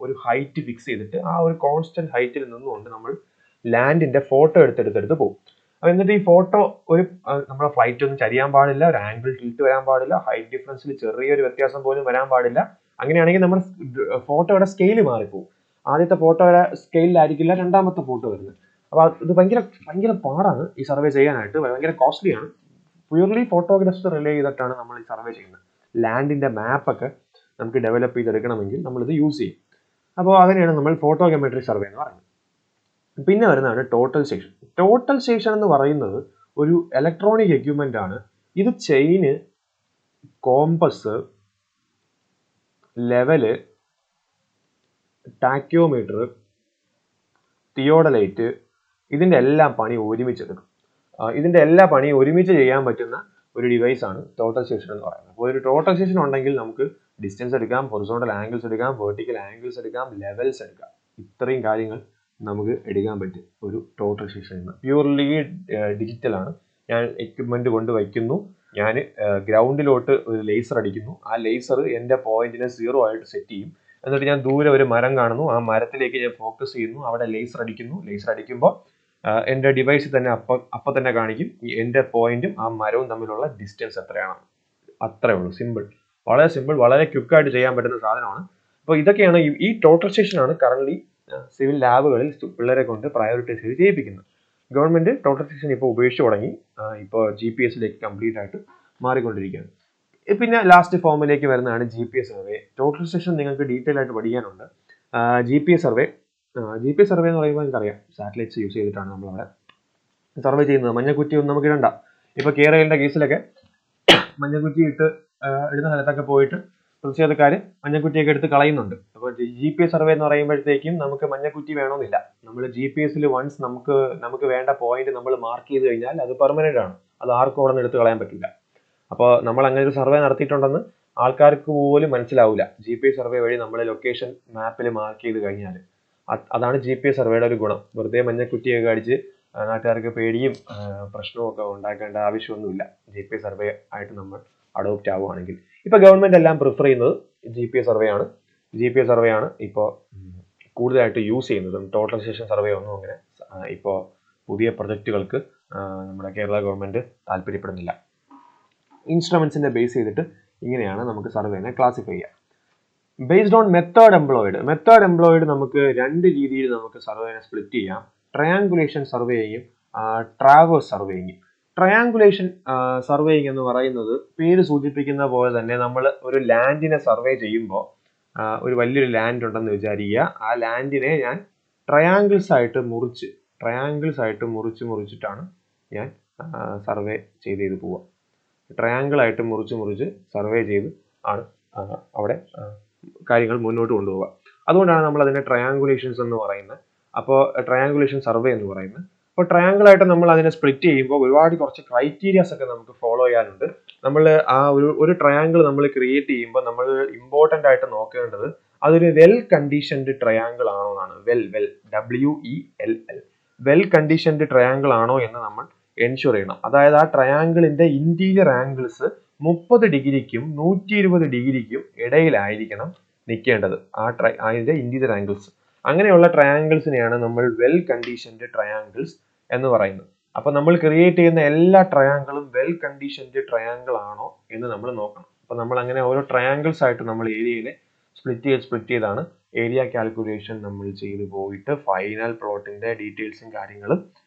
ഒരു ഹൈറ്റ് ഫിക്സ് ചെയ്തിട്ട് ആ ഒരു കോൺസ്റ്റന്റ് ഹൈറ്റിൽ നിന്നുകൊണ്ട് നമ്മൾ ലാൻഡിന്റെ ഫോട്ടോ എടുത്തെടുത്ത് പോകും. എന്നിട്ട് ഈ ഫോട്ടോ ഒരു നമ്മുടെ ഫ്ലൈറ്റ് ഒന്നും ചരിയാൻ പാടില്ല, ഒരു ആംഗിൾ ടിൽറ്റ് വരാൻ പാടില്ല, ഹൈറ്റ് ഡിഫറൻസിൽ ചെറിയൊരു വ്യത്യാസം പോലും വരാൻ പാടില്ല. അങ്ങനെയാണെങ്കിൽ നമ്മുടെ ഫോട്ടോയുടെ സ്കെയിൽ മാറിപ്പോകും. ആദ്യത്തെ ഫോട്ടോയുടെ സ്കെയിലായിരിക്കില്ല രണ്ടാമത്തെ ഫോട്ടോ വരുന്നത്. അപ്പോൾ ഇത് ഭയങ്കര പാടാണ് ഈ സർവേ ചെയ്യാനായിട്ട്, ഭയങ്കര കോസ്റ്റ്ലിയാണ്. പ്യൂർലി ഫോട്ടോഗ്രാഫ്സ് റിലേ ചെയ്തിട്ടാണ് നമ്മൾ ഈ സർവേ ചെയ്യുന്നത്. ലാൻഡിന്റെ മാപ്പൊക്കെ നമുക്ക് ഡെവലപ്പ് ചെയ്തെടുക്കണമെങ്കിൽ നമ്മളിത് യൂസ് ചെയ്യും. അപ്പോൾ അതിനെയാണ് നമ്മൾ ഫോട്ടോഗ്രാമെട്രി സർവേ എന്ന് പറയുന്നത്. പിന്നെ വരുന്നതാണ് ടോട്ടൽ സ്റ്റേഷൻ. ടോട്ടൽ സ്റ്റേഷൻ എന്ന് പറയുന്നത് ഒരു ഇലക്ട്രോണിക് എക്യുപ്മെന്റ് ആണ്. ഇത് ചെയിന്, കോമ്പസ്, ലെവല്, ടാക്യോമീറ്റർ, തിയോഡലൈറ്റ്, ഇതിന്റെ എല്ലാം പണി ഒരുമിച്ചെടുക്കും. ഇതിന്റെ എല്ലാ പണിയും ഒരുമിച്ച് ചെയ്യാൻ പറ്റുന്ന ഒരു ഡിവൈസ് ആണ് ടോട്ടൽ സ്റ്റേഷൻ എന്ന് പറയുന്നത്. അപ്പോൾ ഒരു ടോട്ടൽ സ്റ്റേഷൻ ഉണ്ടെങ്കിൽ നമുക്ക് ഡിസ്റ്റൻസ് എടുക്കാം, ഹൊറിസോണ്ടൽ ആംഗിൾസ് എടുക്കാം, വെർട്ടിക്കൽ ആംഗിൾസ് എടുക്കാം, ലെവൽസ് എടുക്കാം. ഇത്രയും കാര്യങ്ങൾ നമുക്ക് എടുക്കാൻ പറ്റും ഒരു ടോട്ടൽ സ്റ്റേഷൻ. പ്യൂർലി ഡിജിറ്റൽ ആണ്. ഞാൻ എക്യുപ്മെന്റ് കൊണ്ട് വയ്ക്കുന്നു, ഞാൻ ഗ്രൗണ്ടിലോട്ട് ഒരു ലേസർ അടിക്കുന്നു, ആ ലേസർ എൻ്റെ പോയിന്റിനെ 0 ആയിട്ട് സെറ്റ് ചെയ്യും. എന്നിട്ട് ഞാൻ ദൂരെ ഒരു മരം കാണുന്നു, ആ മരത്തിലേക്ക് ഞാൻ ഫോക്കസ് ചെയ്യുന്നു, അവിടെ ലേസർ അടിക്കുന്നു. ലേസർ അടിക്കുമ്പോൾ എൻ്റെ ഡിവൈസിൽ തന്നെ അപ്പം തന്നെ കാണിക്കും എൻ്റെ പോയിന്റും ആ മരവും തമ്മിലുള്ള ഡിസ്റ്റൻസ് എത്രയാണ്. അത്രേ ഉള്ളൂ. സിമ്പിൾ, വളരെ സിമ്പിൾ, വളരെ ക്വിക്കായിട്ട് ചെയ്യാൻ പറ്റുന്ന സാധനമാണ്. അപ്പോൾ ഇതൊക്കെയാണ് ഈ ടോട്ടൽ സ്റ്റേഷനാണ് കറന്റ് സിവിൽ ലാബുകളിൽ പിള്ളേരെ കൊണ്ട് പ്രയോറിറ്റൈസ് ചെയ്ത് ചെയ്യിപ്പിക്കുന്നത്. ഗവൺമെന്റ് ടോട്ടൽ സ്റ്റേഷൻ ഇപ്പോൾ ഉപയോഗിച്ച് തുടങ്ങി. ഇപ്പോൾ GPS കംപ്ലീറ്റ് ആയിട്ട് മാറിക്കൊണ്ടിരിക്കുകയാണ്. പിന്നെ ലാസ്റ്റ് ഫോമിലേക്ക് വരുന്നതാണ് GPS സർവേ. ടോട്ടൽ സ്റ്റേഷൻ നിങ്ങൾക്ക് ഡീറ്റെയിൽ ആയിട്ട് പഠിക്കാനുണ്ട്. GPS സർവേ എന്ന് പറയുമ്പോൾ എനിക്കറിയാം സാറ്റലൈറ്റ്സ് യൂസ് ചെയ്തിട്ടാണ് നമ്മളവിടെ സർവേ ചെയ്യുന്നത്. മഞ്ഞക്കുറ്റി ഒന്നും നമുക്ക് ഇടണ്ട. ഇപ്പോൾ കേരളയുടെ കേസിലൊക്കെ മഞ്ഞക്കുറ്റി ഇടുന്ന സ്ഥലത്തൊക്കെ പോയിട്ട് പ്രതിഷേധക്കാർ മഞ്ഞക്കുറ്റിയൊക്കെ എടുത്ത് കളയുന്നുണ്ട്. അപ്പോൾ GPS സർവേ എന്ന് പറയുമ്പോഴത്തേക്കും നമുക്ക് മഞ്ഞക്കുറ്റി വേണമെന്നില്ല. നമ്മൾ GPS വൺസ് നമുക്ക് വേണ്ട പോയിന്റ് നമ്മൾ മാർക്ക് ചെയ്ത് കഴിഞ്ഞാൽ അത് പെർമനന്റ് ആണ്. അത് ആർക്കും അവിടെ നിന്ന് എടുത്ത് കളയാൻ പറ്റില്ല. അപ്പോൾ നമ്മൾ അങ്ങനെ ഒരു സർവേ നടത്തിയിട്ടുണ്ടെന്ന് ആൾക്കാർക്ക് പോലും മനസ്സിലാവില്ല. GPS സർവേ വഴി നമ്മൾ ലൊക്കേഷൻ മാപ്പിൽ മാർക്ക് ചെയ്ത് കഴിഞ്ഞാൽ അതാണ് GPS സർവേയുടെ ഒരു ഗുണം. വെറുതെ മഞ്ഞക്കുറ്റിയൊക്കെ അടിച്ച് നാട്ടുകാർക്ക് പേടിയും പ്രശ്നവും ഒക്കെ ഉണ്ടാക്കേണ്ട ആവശ്യമൊന്നുമില്ല GPS സർവേ ആയിട്ട് നമ്മൾ അഡോപ്റ്റ് ആവുകയാണെങ്കിൽ. ഇപ്പോൾ ഗവൺമെന്റ് എല്ലാം പ്രിഫർ ചെയ്യുന്നത് GPS സർവേ ആണ് ഇപ്പോൾ കൂടുതലായിട്ട് യൂസ് ചെയ്യുന്നത്. ടോട്ടൽ സ്റ്റേഷൻ സർവേ ഒന്നും അങ്ങനെ ഇപ്പോൾ പുതിയ പ്രൊജക്റ്റുകൾക്ക് നമ്മുടെ കേരള ഗവൺമെന്റ് താല്പര്യപ്പെടുന്നില്ല. ഇൻസ്ട്രുമെന്റ്സിന്റെ ബേസ് ചെയ്തിട്ട് ഇങ്ങനെയാണ് നമുക്ക് സർവേനെ ക്ലാസിഫൈ ചെയ്യാം. ബേസ്ഡ് ഓൺ മെത്തേഡ് എംപ്ലോയിഡ് നമുക്ക് രണ്ട് രീതിയിൽ നമുക്ക് സർവേനെ സ്പ്ലിറ്റ് ചെയ്യാം. ട്രയാങ്കുലേഷൻ സർവേയും ട്രാവേഴ്സ് സർവേയും. ട്രയാങ്കുലേഷൻ സർവേയിങ് എന്ന് പറയുന്നത് പേര് സൂചിപ്പിക്കുന്ന പോലെ തന്നെ നമ്മൾ ഒരു ലാൻഡിനെ സർവേ ചെയ്യുമ്പോൾ ഒരു വലിയൊരു ലാൻഡ് ഉണ്ടെന്ന് വിചാരിക്കുക. ആ ലാൻഡിനെ ഞാൻ ട്രയാങ്കിൾസ് ആയിട്ട് മുറിച്ചിട്ടാണ് ഞാൻ സർവേ ചെയ്ത് പോവുക. ട്രയാങ്കിൾ ആയിട്ട് മുറിച്ച് സർവേ ചെയ്ത് ആണ് അവിടെ കാര്യങ്ങൾ മുന്നോട്ട് കൊണ്ടുപോവുക. അതുകൊണ്ടാണ് നമ്മൾ അതിനെ ട്രയാങ്കുലേഷൻസ് എന്ന് പറയുന്നത്. അപ്പോൾ ട്രയാങ്കുലേഷൻ സർവേ എന്ന് പറയുന്നത്. അപ്പോൾ ട്രയാങ്കിൾ ആയിട്ട് നമ്മൾ അതിനെ സ്പ്ലിറ്റ് ചെയ്യുമ്പോൾ കുറച്ച് ക്രൈറ്റീരിയാസ് ഒക്കെ നമുക്ക് ഫോളോ ചെയ്യാനുണ്ട്. നമ്മൾ ആ ഒരു ട്രയാങ്കിൾ നമ്മൾ ക്രിയേറ്റ് ചെയ്യുമ്പോൾ നമ്മൾ ഇമ്പോർട്ടൻ്റ് ആയിട്ട് നോക്കേണ്ടത് അതൊരു വെൽ കണ്ടീഷൻഡ് ട്രയാങ്കിൾ ആണോ എന്നാണ്. WELL വെൽ കണ്ടീഷൻഡ് ട്രയാങ്കിൾ ആണോ എന്ന് നമ്മൾ എൻഷുർ ചെയ്യണം. അതായത് ആ ട്രയാങ്കിളിന്റെ ഇന്റീരിയർ ആംഗിൾസ് 30 ഡിഗ്രിക്കും 120 ഡിഗ്രിക്കും ഇടയിലായിരിക്കണം നിൽക്കേണ്ടത്. അതിന്റെ ഇന്റീരിയർ ആംഗിൾസ്. അങ്ങനെയുള്ള ട്രയാങ്കിൾസിനെയാണ് നമ്മൾ വെൽ കണ്ടീഷൻഡ് ട്രയാങ്കിൾസ് എന്ന് പറയുന്നത്. അപ്പൊ നമ്മൾ ക്രിയേറ്റ് ചെയ്യുന്ന എല്ലാ ട്രയാങ്കിളും വെൽ കണ്ടീഷൻഡ് ട്രയാങ്കിൾ ആണോ എന്ന് നമ്മൾ നോക്കണം. അപ്പൊ നമ്മൾ അങ്ങനെ ഓരോ ട്രയാങ്കിൾസ് ആയിട്ട് നമ്മൾ ഏരിയയിലെ സ്പ്ലിറ്റ് ചെയ്താണ് ഏരിയ കാൽക്കുലേഷൻ നമ്മൾ ചെയ്തു പോയിട്ട് ഫൈനൽ പ്ലോട്ടിന്റെ ഡീറ്റെയിൽസും കാര്യങ്ങളും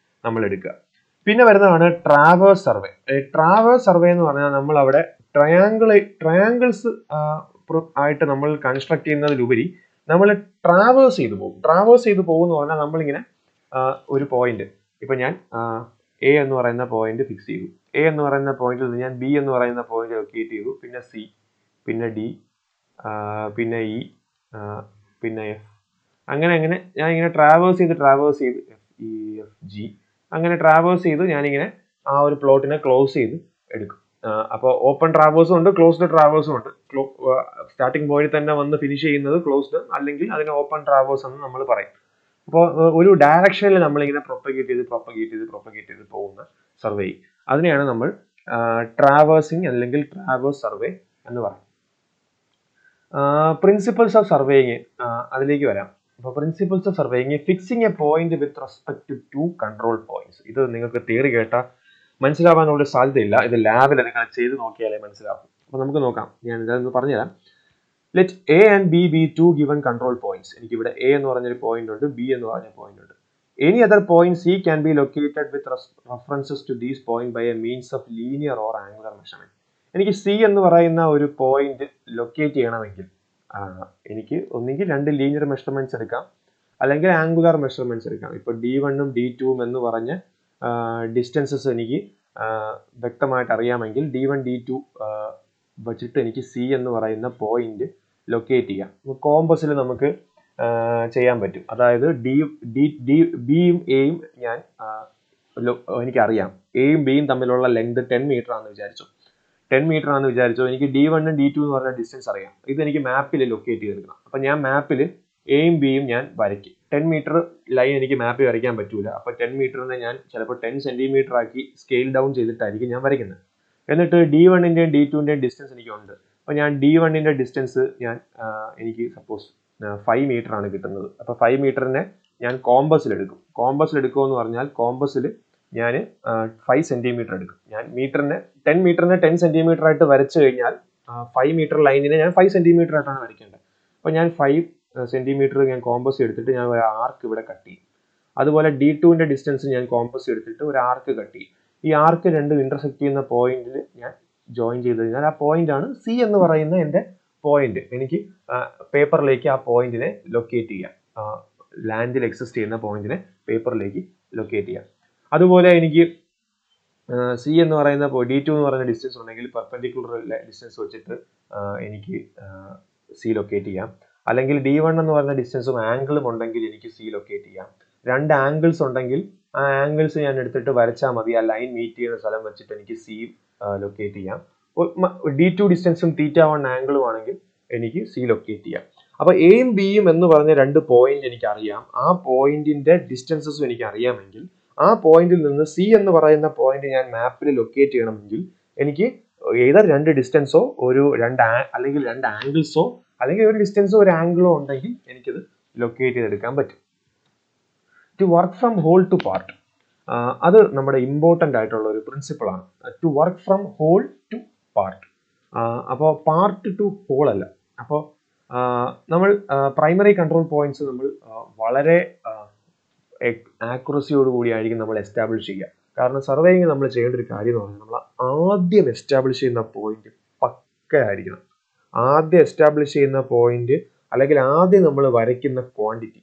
നമ്മൾ എടുക്കുക. പിന്നെ വരുന്നതാണ് ട്രാവേഴ്സ് സർവേ. ട്രാവേഴ്സ് സർവേ എന്ന് പറഞ്ഞാൽ നമ്മൾ അവിടെ ട്രയാങ്കിൾസ് ആയിട്ട് നമ്മൾ കൺസ്ട്രക്ട് ചെയ്യുന്നതിലുപരി നമ്മൾ ട്രാവേഴ്സ് ചെയ്തു പോകും എന്ന് പറഞ്ഞാൽ നമ്മളിങ്ങനെ ഒരു പോയിന്റ്, ഇപ്പൊ ഞാൻ A എന്ന് പറയുന്ന പോയിന്റ് ഫിക്സ് ചെയ്തു. A എന്ന് പറയുന്ന പോയിന്റിൽ നിന്ന് ഞാൻ B എന്ന് പറയുന്ന പോയിന്റ് ലൊക്കേറ്റ് ചെയ്തു. പിന്നെ C, പിന്നെ D, പിന്നെ E, പിന്നെ F. അങ്ങനെ ഞാൻ ഇങ്ങനെ ട്രാവേഴ്സ് ചെയ്ത് FEFG അങ്ങനെ ട്രാവേഴ്സ് ചെയ്ത് ഞാനിങ്ങനെ ആ ഒരു പ്ലോട്ടിനെ ക്ലോസ് ചെയ്ത് എടുക്കും. അപ്പോൾ ഓപ്പൺ ട്രാവേഴ്സും ഉണ്ട്, ക്ലോസ്ഡ് ട്രാവേഴ്സും ഉണ്ട്. സ്റ്റാർട്ടിംഗ് പോയിന്റ് തന്നെ വന്ന് ഫിനിഷ് ചെയ്യുന്നത് ക്ലോസ്ഡ്, അല്ലെങ്കിൽ അതിനെ ഓപ്പൺ ട്രാവേഴ്സ് എന്ന് നമ്മൾ പറയും. അപ്പോൾ ഒരു ഡയറക്ഷനിൽ നമ്മളിങ്ങനെ പ്രൊപ്പഗേറ്റ് ചെയ്ത് പോകുന്ന സർവേ, അതിനെയാണ് നമ്മൾ ട്രാവേഴ്സിങ് അല്ലെങ്കിൽ ട്രാവേഴ്സ് സർവേ എന്ന് പറയും. പ്രിൻസിപ്പിൾസ് ഓഫ് സർവേയിങ് അതിലേക്ക് വരാം. അപ്പോൾ principles of surveying, fixing a point with respect to control points. ഇത് നിങ്ങൾക്ക് തിയറി കേട്ടാൽ മനസ്സിലാവാനുള്ള സാധ്യതയില്ല. ഇത് ലാബിൽ നിങ്ങൾ ചെയ്ത് നോക്കിയാലേ മനസ്സിലാവും. അപ്പോൾ നമുക്ക് നോക്കാം, ഞാൻ ഇതൊന്ന് പറഞ്ഞുതരാം. Let A and B be two given control points. എനിക്കിവിടെ എ എന്ന് പറഞ്ഞൊരു പോയിന്റ് ഉണ്ട്, ബി എന്ന് പറഞ്ഞ പോയിന്റ് ഉണ്ട്. Any other point C can be located with references to these point by a means of linear or angular measurement. എനിക്ക് C എന്ന് പറയുന്ന ഒരു പോയിന്റ് ലൊക്കേറ്റ് ചെയ്യണമെങ്കിൽ എനിക്ക് ഒന്നുകിൽ 2 ലീനിയർ മെഷർമെന്റ്സ് എടുക്കാം, അല്ലെങ്കിൽ ആംഗുലർ മെഷർമെന്റ്സ് എടുക്കാം. ഇപ്പോൾ D1ഉം D2ഉം എന്ന് പറഞ്ഞ ഡിസ്റ്റൻസസ് എനിക്ക് വ്യക്തമായിട്ട് അറിയാമെങ്കിൽ D1 D2 വെച്ചിട്ട് എനിക്ക് സി എന്ന് പറയുന്ന പോയിന്റ് ലൊക്കേറ്റ് ചെയ്യാം. കോമ്പസിൽ നമുക്ക് ചെയ്യാൻ പറ്റും. അതായത് ബിയും എയും ഞാൻ എനിക്കറിയാം. എയും ബിയും തമ്മിലുള്ള ലെങ്ത് 10 മീറ്റർ ആണെന്ന് വിചാരിച്ചു. 10 മീറ്റർ ആണെന്ന് വിചാരിച്ചു. എനിക്ക് D1ഉം D2 എന്ന് പറഞ്ഞ ഡിസ്റ്റൻസ് അറിയാം. ഇത് എനിക്ക് മാപ്പിൽ ലൊക്കേറ്റ് ചെയ്തെടുക്കണം. അപ്പം ഞാൻ മാപ്പിൽ എയും ബിയും ഞാൻ വരയ്ക്കും. 10 മീറ്റർ ലൈൻ എനിക്ക് മാപ്പിൽ വരയ്ക്കാൻ പറ്റൂല. അപ്പോൾ 10 മീറ്ററിനെ ഞാൻ ചിലപ്പോൾ 10 സെന്റിമീറ്റർ ആക്കി സ്കെയിൽ ഡൗൺ ചെയ്തിട്ടായിരിക്കും ഞാൻ വരയ്ക്കുന്നത്. എന്നിട്ട് D1ന്റെയും D2ന്റെയും ഡിസ്റ്റൻസ് എനിക്കുണ്ട്. അപ്പോൾ ഞാൻ D1ന്റെ ഡിസ്റ്റൻസ് എനിക്ക് സപ്പോസ് 5 മീറ്റർ ആണ് കിട്ടുന്നത്. അപ്പോൾ 5 മീറ്ററിനെ ഞാൻ കോമ്പസിൽ എടുക്കും. കോമ്പസിൽ എടുക്കുമെന്ന് പറഞ്ഞാൽ കോമ്പസിൽ ഞാൻ 5 സെന്റിമീറ്റർ എടുക്കും. ഞാൻ 10 മീറ്ററിനെ 10 സെന്റിമീറ്റർ ആയിട്ട് വരച്ചു കഴിഞ്ഞാൽ 5 മീറ്റർ ലൈനിനെ ഞാൻ 5 സെന്റിമീറ്റർ ആയിട്ടാണ് വരയ്ക്കേണ്ടത്. അപ്പോൾ ഞാൻ 5 സെന്റിമീറ്റർ ഞാൻ കോമ്പസ് എടുത്തിട്ട് ഞാൻ ഒരു ആർക്ക് ഇവിടെ കട്ട് ചെയ്യും. അതുപോലെ D2ന്റെ ഡിസ്റ്റൻസ് ഞാൻ കോമ്പസ് എടുത്തിട്ട് ഒരു ആർക്ക് കട്ട് ചെയ്യും. ഈ ആർക്ക് രണ്ടും ഇന്റർസെക്ട് ചെയ്യുന്ന പോയിന്റിൽ ഞാൻ ജോയിൻ ചെയ്ത് കഴിഞ്ഞാൽ ആ പോയിന്റ് ആണ് സി എന്ന് പറയുന്ന എൻ്റെ പോയിന്റ്. എനിക്ക് പേപ്പറിലേക്ക് ആ പോയിന്റിനെ ലൊക്കേറ്റ് ചെയ്യാം. ലാൻഡിൽ എക്സിസ്റ്റ് ചെയ്യുന്ന പോയിന്റിനെ പേപ്പറിലേക്ക് ലൊക്കേറ്റ് ചെയ്യാം. അതുപോലെ എനിക്ക് സി എന്ന് പറയുന്ന D2 എന്ന് പറയുന്ന ഡിസ്റ്റൻസ് ഉണ്ടെങ്കിൽ പെർപെൻഡിക്കുലർ ഡിസ്റ്റൻസ് വെച്ചിട്ട് എനിക്ക് സി ലൊക്കേറ്റ് ചെയ്യാം. അല്ലെങ്കിൽ D1 എന്ന് പറയുന്ന ഡിസ്റ്റൻസും ആംഗിളും ഉണ്ടെങ്കിൽ എനിക്ക് സി ലൊക്കേറ്റ് ചെയ്യാം. 2 ആംഗിൾസ് ഉണ്ടെങ്കിൽ ആ ആംഗിൾസ് ഞാൻ എടുത്തിട്ട് വരച്ചാൽ മതി. ആ ലൈൻ മീറ്റ് ചെയ്യുന്ന സ്ഥലം വെച്ചിട്ട് എനിക്ക് സി ലൊക്കേറ്റ് ചെയ്യാം. D2 ഡിസ്റ്റൻസും θ1 ആംഗിളും ആണെങ്കിൽ എനിക്ക് സി ലൊക്കേറ്റ് ചെയ്യാം. അപ്പോൾ എയും ബിയും എന്ന് പറഞ്ഞ 2 പോയിന്റ് എനിക്ക് അറിയാം. ആ പോയിന്റിന്റെ ഡിസ്റ്റൻസസും എനിക്ക് അറിയാമെങ്കിൽ ആ പോയിന്റിൽ നിന്ന് സി എന്ന് പറയുന്ന പോയിന്റ് ഞാൻ മാപ്പിൽ ലൊക്കേറ്റ് ചെയ്യണമെങ്കിൽ എനിക്ക് ഏതർ 2 ഡിസ്റ്റൻസോ അല്ലെങ്കിൽ 2 ആംഗിൾസോ അല്ലെങ്കിൽ ഒരു ഡിസ്റ്റൻസോ ഒരു ആംഗിളോ ഉണ്ടെങ്കിൽ എനിക്കത് ലൊക്കേറ്റ് ചെയ്തെടുക്കാൻ പറ്റും. To work from whole to part, അത് നമ്മുടെ ഇമ്പോർട്ടൻ്റ് ആയിട്ടുള്ള ഒരു പ്രിൻസിപ്പിൾ ആണ്. To work from whole to part. അപ്പോൾ പാർട്ട് ടു ഹോൾ അല്ല. അപ്പോൾ നമ്മൾ പ്രൈമറി കൺട്രോൾ പോയിന്റ്സ് നമ്മൾ വളരെ ആക്യുറസിയോട് കൂടിയായിരിക്കും നമ്മൾ എസ്റ്റാബ്ലിഷ് ചെയ്യുക. കാരണം സർവേയിങ് നമ്മൾ ചെയ്യേണ്ട ഒരു കാര്യം എന്ന് പറഞ്ഞാൽ നമ്മൾ ആദ്യം എസ്റ്റാബ്ലിഷ് ചെയ്യുന്ന പോയിന്റ് പക്കയായിരിക്കണം. ആദ്യം എസ്റ്റാബ്ലിഷ് ചെയ്യുന്ന പോയിന്റ് അല്ലെങ്കിൽ ആദ്യം നമ്മൾ വരയ്ക്കുന്ന ക്വാണ്ടിറ്റി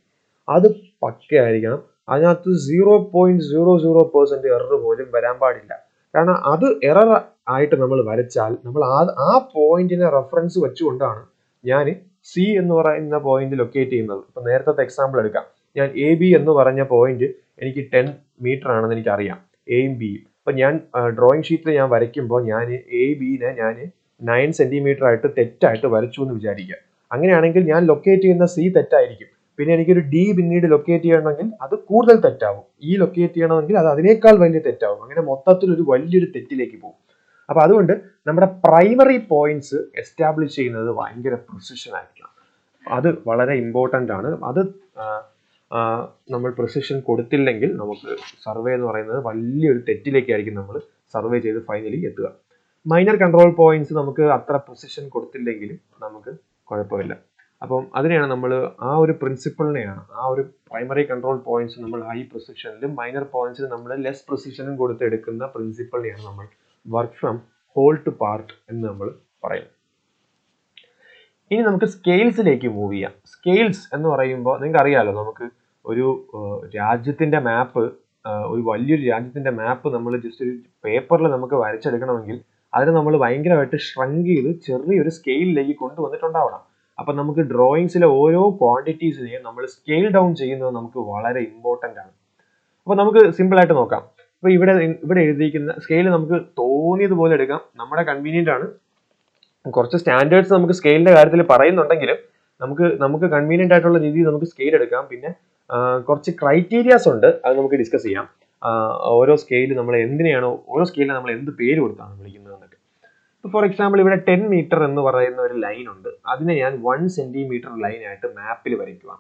അത് പക്കയായിരിക്കണം. അതിനകത്ത് 0.00% എറർ പോലും വരാൻ പാടില്ല. കാരണം അത് എറർ ആയിട്ട് നമ്മൾ വരച്ചാൽ നമ്മൾ ആ പോയിന്റിനെ റെഫറൻസ് വെച്ചുകൊണ്ടാണ് ഞാൻ സി എന്ന് പറയുന്ന പോയിന്റ് ലൊക്കേറ്റ് ചെയ്യുന്നത്. ഇപ്പൊ നേരത്തെ എക്സാമ്പിൾ എടുക്കാം. ഞാൻ എ ബി എന്ന് പറഞ്ഞ പോയിന്റ് എനിക്ക് 10 മീറ്റർ ആണെന്ന് എനിക്കറിയാം, എയും ബിയും. അപ്പൊ ഞാൻ ഡ്രോയിങ് ഷീറ്റിൽ ഞാൻ വരയ്ക്കുമ്പോൾ ഞാൻ എ ബിനെ ഞാൻ 9 സെന്റിമീറ്റർ ആയിട്ട് തെറ്റായിട്ട് വരച്ചു എന്ന് വിചാരിക്കുക. അങ്ങനെയാണെങ്കിൽ ഞാൻ ലൊക്കേറ്റ് ചെയ്യുന്ന സി തെറ്റായിരിക്കും. പിന്നെ എനിക്കൊരു ഡി പിന്നീട് ലൊക്കേറ്റ് ചെയ്യണമെങ്കിൽ അത് കൂടുതൽ തെറ്റാവും. ഈ ലൊക്കേറ്റ് ചെയ്യണമെങ്കിൽ അത് അതിനേക്കാൾ വലിയ തെറ്റാവും. അങ്ങനെ മൊത്തത്തിൽ ഒരു വലിയൊരു തെറ്റിലേക്ക് പോകും. അപ്പൊ അതുകൊണ്ട് നമ്മുടെ പ്രൈമറി പോയിന്റ്സ് എസ്റ്റാബ്ലിഷ് ചെയ്യുന്നത് ഭയങ്കര പ്രിസിഷൻ ആയിരിക്കണം. അത് വളരെ ഇമ്പോർട്ടൻ്റ് ആണ്. അത് നമ്മൾ പ്രിസിഷൻ കൊടുത്തില്ലെങ്കിൽ നമുക്ക് സർവേ എന്ന് പറയുന്നത് വലിയൊരു തെറ്റിലേക്കായിരിക്കും നമ്മൾ സർവേ ചെയ്ത് ഫൈനലി എത്തുക. മൈനർ കൺട്രോൾ പോയിന്റ്സ് നമുക്ക് അത്ര പ്രിസിഷൻ കൊടുത്തില്ലെങ്കിലും നമുക്ക് കുഴപ്പമില്ല. അപ്പം അതിനെയാണ് നമ്മൾ ആ ഒരു പ്രിൻസിപ്പിളിനെയാണ്, ആ ഒരു പ്രൈമറി കൺട്രോൾ പോയിന്റ്സ് നമ്മൾ ഹൈ പ്രിസിഷനിലും മൈനർ പോയിന്റ്സിൽ നമ്മൾ ലെസ് പ്രിസിഷനും കൊടുത്ത് എടുക്കുന്ന പ്രിൻസിപ്പിളിനെയാണ് നമ്മൾ work from whole to part എന്ന് നമ്മൾ പറയും. ഇനി നമുക്ക് സ്കെയിൽസിലേക്ക് മൂവ് ചെയ്യാം. സ്കെയിൽസ് എന്ന് പറയുമ്പോൾ നിങ്ങൾക്ക് അറിയാലോ, നമുക്ക് ഒരു രാജ്യത്തിന്റെ മാപ്പ്, ഒരു വലിയൊരു രാജ്യത്തിന്റെ മാപ്പ് നമ്മൾ ജസ്റ്റ് ഒരു പേപ്പറിൽ നമുക്ക് വരച്ചെടുക്കണമെങ്കിൽ അതിന് നമ്മൾ ഭയങ്കരമായിട്ട് ഷ്രങ്ക് ചെയ്ത് ചെറിയൊരു സ്കെയിലിലേക്ക് കൊണ്ടുവന്നിട്ടുണ്ടാവണം. അപ്പൊ നമുക്ക് ഡ്രോയിങ്സിലെ ഓരോ ക്വാണ്ടിറ്റീസിനെയും നമ്മൾ സ്കെയിൽ ഡൗൺ ചെയ്യുന്നത് നമുക്ക് വളരെ ഇമ്പോർട്ടൻ്റ് ആണ്. അപ്പൊ നമുക്ക് സിമ്പിൾ ആയിട്ട് നോക്കാം. അപ്പൊ ഇവിടെ എഴുതിയിരിക്കുന്ന സ്കെയിൽ നമുക്ക് തോന്നിയതുപോലെ എടുക്കാം, നമ്മുടെ കൺവീനിയന്റ് ആണ്. കുറച്ച് സ്റ്റാൻഡേർഡ്സ് നമുക്ക് സ്കെയിലിന്റെ കാര്യത്തിൽ പറയുന്നുണ്ടെങ്കിലും നമുക്ക് കൺവീനിയന്റ് ആയിട്ടുള്ള രീതിയിൽ നമുക്ക് സ്കെയിൽ എടുക്കാം. പിന്നെ കുറച്ച് ക്രൈറ്റീരിയാസ് ഉണ്ട്, അത് നമുക്ക് ഡിസ്കസ് ചെയ്യാം. ഓരോ സ്കെയില് നമ്മൾ ഓരോ സ്കെയിലിന് നമ്മൾ എന്ത് പേര് കൊടുത്താണ് വിളിക്കുന്നത് എന്നൊക്കെ. ഫോർ എക്സാമ്പിൾ ഇവിടെ 10 മീറ്റർ എന്ന് പറയുന്ന ഒരു ലൈൻ ഉണ്ട്. അതിനെ ഞാൻ 1 സെന്റിമീറ്റർ ലൈൻ ആയിട്ട് മാപ്പിൽ വരയ്ക്കുക.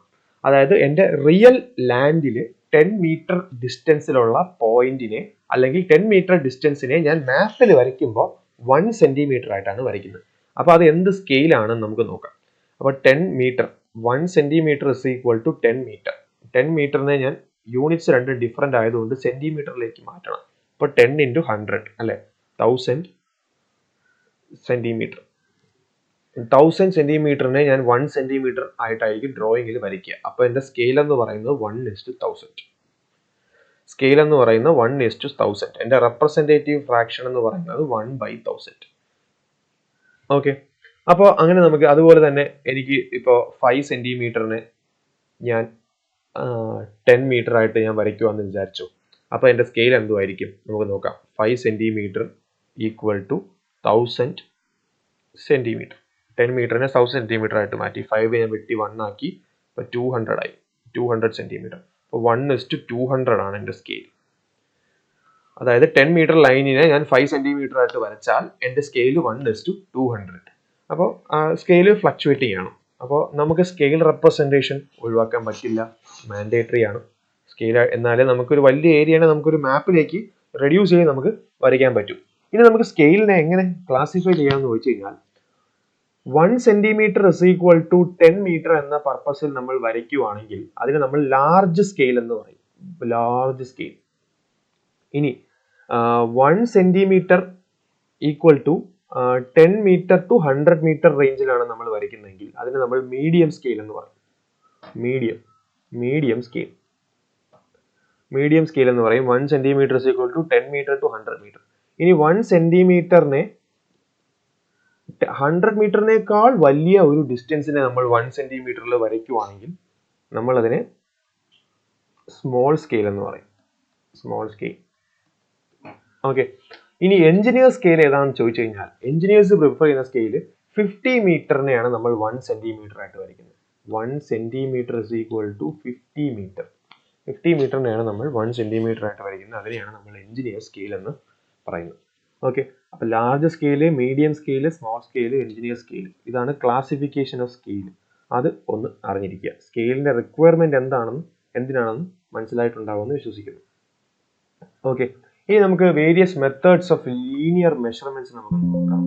അതായത് എൻ്റെ റിയൽ ലാൻഡിൽ 10 മീറ്റർ ഡിസ്റ്റൻസിലുള്ള പോയിന്റിനെ അല്ലെങ്കിൽ 10 മീറ്റർ ഡിസ്റ്റൻസിനെ ഞാൻ മാപ്പിൽ വരയ്ക്കുമ്പോൾ 1 സെന്റിമീറ്റർ ആയിട്ടാണ് വരയ്ക്കുന്നത്. അപ്പോൾ അത് എന്ത് സ്കെയിലാണെന്ന് നമുക്ക് നോക്കാം. അപ്പോൾ 10 metre 1 centimetre is equal to 10 metre. 10 മീറ്ററിനെ ഞാൻ യൂണിറ്റ്സ് രണ്ട് ഡിഫറെൻ്റ് ആയതുകൊണ്ട് സെന്റിമീറ്ററിലേക്ക് മാറ്റണം. അപ്പോൾ 10 ഇൻറ്റു 100 അല്ലേ, 1000 സെന്റിമീറ്റർ. 1000 സെന്റിമീറ്ററിനെ ഞാൻ 1 സെന്റിമീറ്റർ ആയിട്ടായിരിക്കും ഡ്രോയിങ്ങിൽ വരയ്ക്കുക. അപ്പോൾ എൻ്റെ സ്കെയിൽ എന്ന് പറയുന്നത് 1:1000. സ്കെയിൽ എന്ന് പറയുന്നത് 1:1000. എൻ്റെ റെപ്രസെൻറ്റേറ്റീവ് ഫ്രാക്ഷൻ എന്ന് പറയുന്നത് 1/1000. ഓക്കെ, അപ്പോൾ അങ്ങനെ നമുക്ക് അതുപോലെ തന്നെ എനിക്ക് ഇപ്പോൾ 5 സെന്റിമീറ്ററിനെ ഞാൻ 10 മീറ്റർ ആയിട്ട് ഞാൻ വരയ്ക്കുവാന്ന് വിചാരിച്ചു. അപ്പോൾ എൻ്റെ സ്കെയിൽ എന്തുമായിരിക്കും നമുക്ക് നോക്കാം. 5 സെന്റിമീറ്റർ ഈക്വൽ ടു 1000 സെന്റിമീറ്റർ. 10 മീറ്ററിനെ 1000 സെന്റിമീറ്റർ ആയിട്ട് മാറ്റി. 5 ഞാൻ വെട്ടി 1 ആക്കി. ഇപ്പോൾ 200 ആയി. 200 സെന്റിമീറ്റർ. അപ്പോൾ 1:200 ആണ് എൻ്റെ സ്കെയിൽ. അതായത് 10 മീറ്റർ ലൈനിനെ ഞാൻ 5 സെന്റിമീറ്റർ ആയിട്ട് വരച്ചാൽ എൻ്റെ സ്കെയിൽ 1:200. അപ്പോൾ സ്കെയിൽ ഫ്ലക്ച്വേറ്റിംഗ് ആണ്. അപ്പോൾ നമുക്ക് സ്കെയിൽ റെപ്രസെൻറ്റേഷൻ ഒഴിവാക്കാൻ പറ്റില്ല, മാൻഡേറ്ററി ആണ് സ്കെയിൽ. എന്നാലേ നമുക്കൊരു വലിയ ഏരിയനെ നമുക്കൊരു മാപ്പിലേക്ക് റെഡ്യൂസ് ചെയ്ത് നമുക്ക് വരയ്ക്കാൻ പറ്റും. ഇനി നമുക്ക് സ്കെയിലിനെ എങ്ങനെ ക്ലാസിഫൈ ചെയ്യാമെന്ന് ചോദിച്ചു കഴിഞ്ഞാൽ 1 centimetre is equal to 10 metre എന്ന പർപ്പസിൽ നമ്മൾ വരയ്ക്കുവാണെങ്കിൽ അതിന് നമ്മൾ ലാർജ് സ്കെയിൽ എന്ന് പറയും. Large scale. ഇനി 1 centimetre equal to 10 metre to 100 metre റേഞ്ചിലാണ് നമ്മൾ വരയ്ക്കുന്നതെങ്കിൽ അതിന് നമ്മൾ മീഡിയം സ്കെയിൽ എന്ന് പറയും. Medium scale. മീഡിയം സ്കെയിൽ എന്ന് പറയും. 1 centimetre is equal to 10 metre to 100 metre. ഇനി 1 സെന്റിമീറ്ററിനെ 100 മീറ്ററിനേക്കാൾ വലിയ ഒരു ഡിസ്റ്റൻസിനെ നമ്മൾ 1 സെന്റിമീറ്ററിൽ വരയ്ക്കുവാണെങ്കിൽ നമ്മൾ അതിനെ സ്മോൾ സ്കെയിൽ എന്ന് പറയും. Small scale. ഓക്കെ, ഇനി എഞ്ചിനീയർ സ്കെയിൽ ഏതാണെന്ന് ചോദിച്ചു കഴിഞ്ഞാൽ എഞ്ചിനീയേഴ്സ് പ്രിഫർ ചെയ്യുന്ന സ്കെയിൽ 50 മീറ്ററിനെയാണ് നമ്മൾ 1 സെന്റിമീറ്റർ ആയിട്ട് വരയ്ക്കുന്നത്. 1 centimetre is equal to 50 metre. 50 മീറ്ററിനെയാണ് നമ്മൾ 1 സെന്റിമീറ്റർ ആയിട്ട് വരയ്ക്കുന്നത്. അതിനെയാണ് നമ്മൾ എഞ്ചിനീയർ സ്കെയിൽ എന്ന് പറയുന്നത്. ഓക്കെ, അപ്പോൾ large scale, medium scale, small scale, engineer scale, ഇതാണ് ക്ലാസിഫിക്കേഷൻ ഓഫ് സ്കെയിൽ. അത് ഒന്ന് അറിഞ്ഞിരിക്കുക. സ്കെയിലിന്റെ റിക്വയർമെന്റ് എന്തിനാണെന്ന് മനസ്സിലായിട്ടുണ്ടാവുമെന്ന് വിശ്വസിക്കുന്നു. ഓക്കെ, ഇനി നമുക്ക് various methods of linear measurements നമുക്ക് നോക്കാം.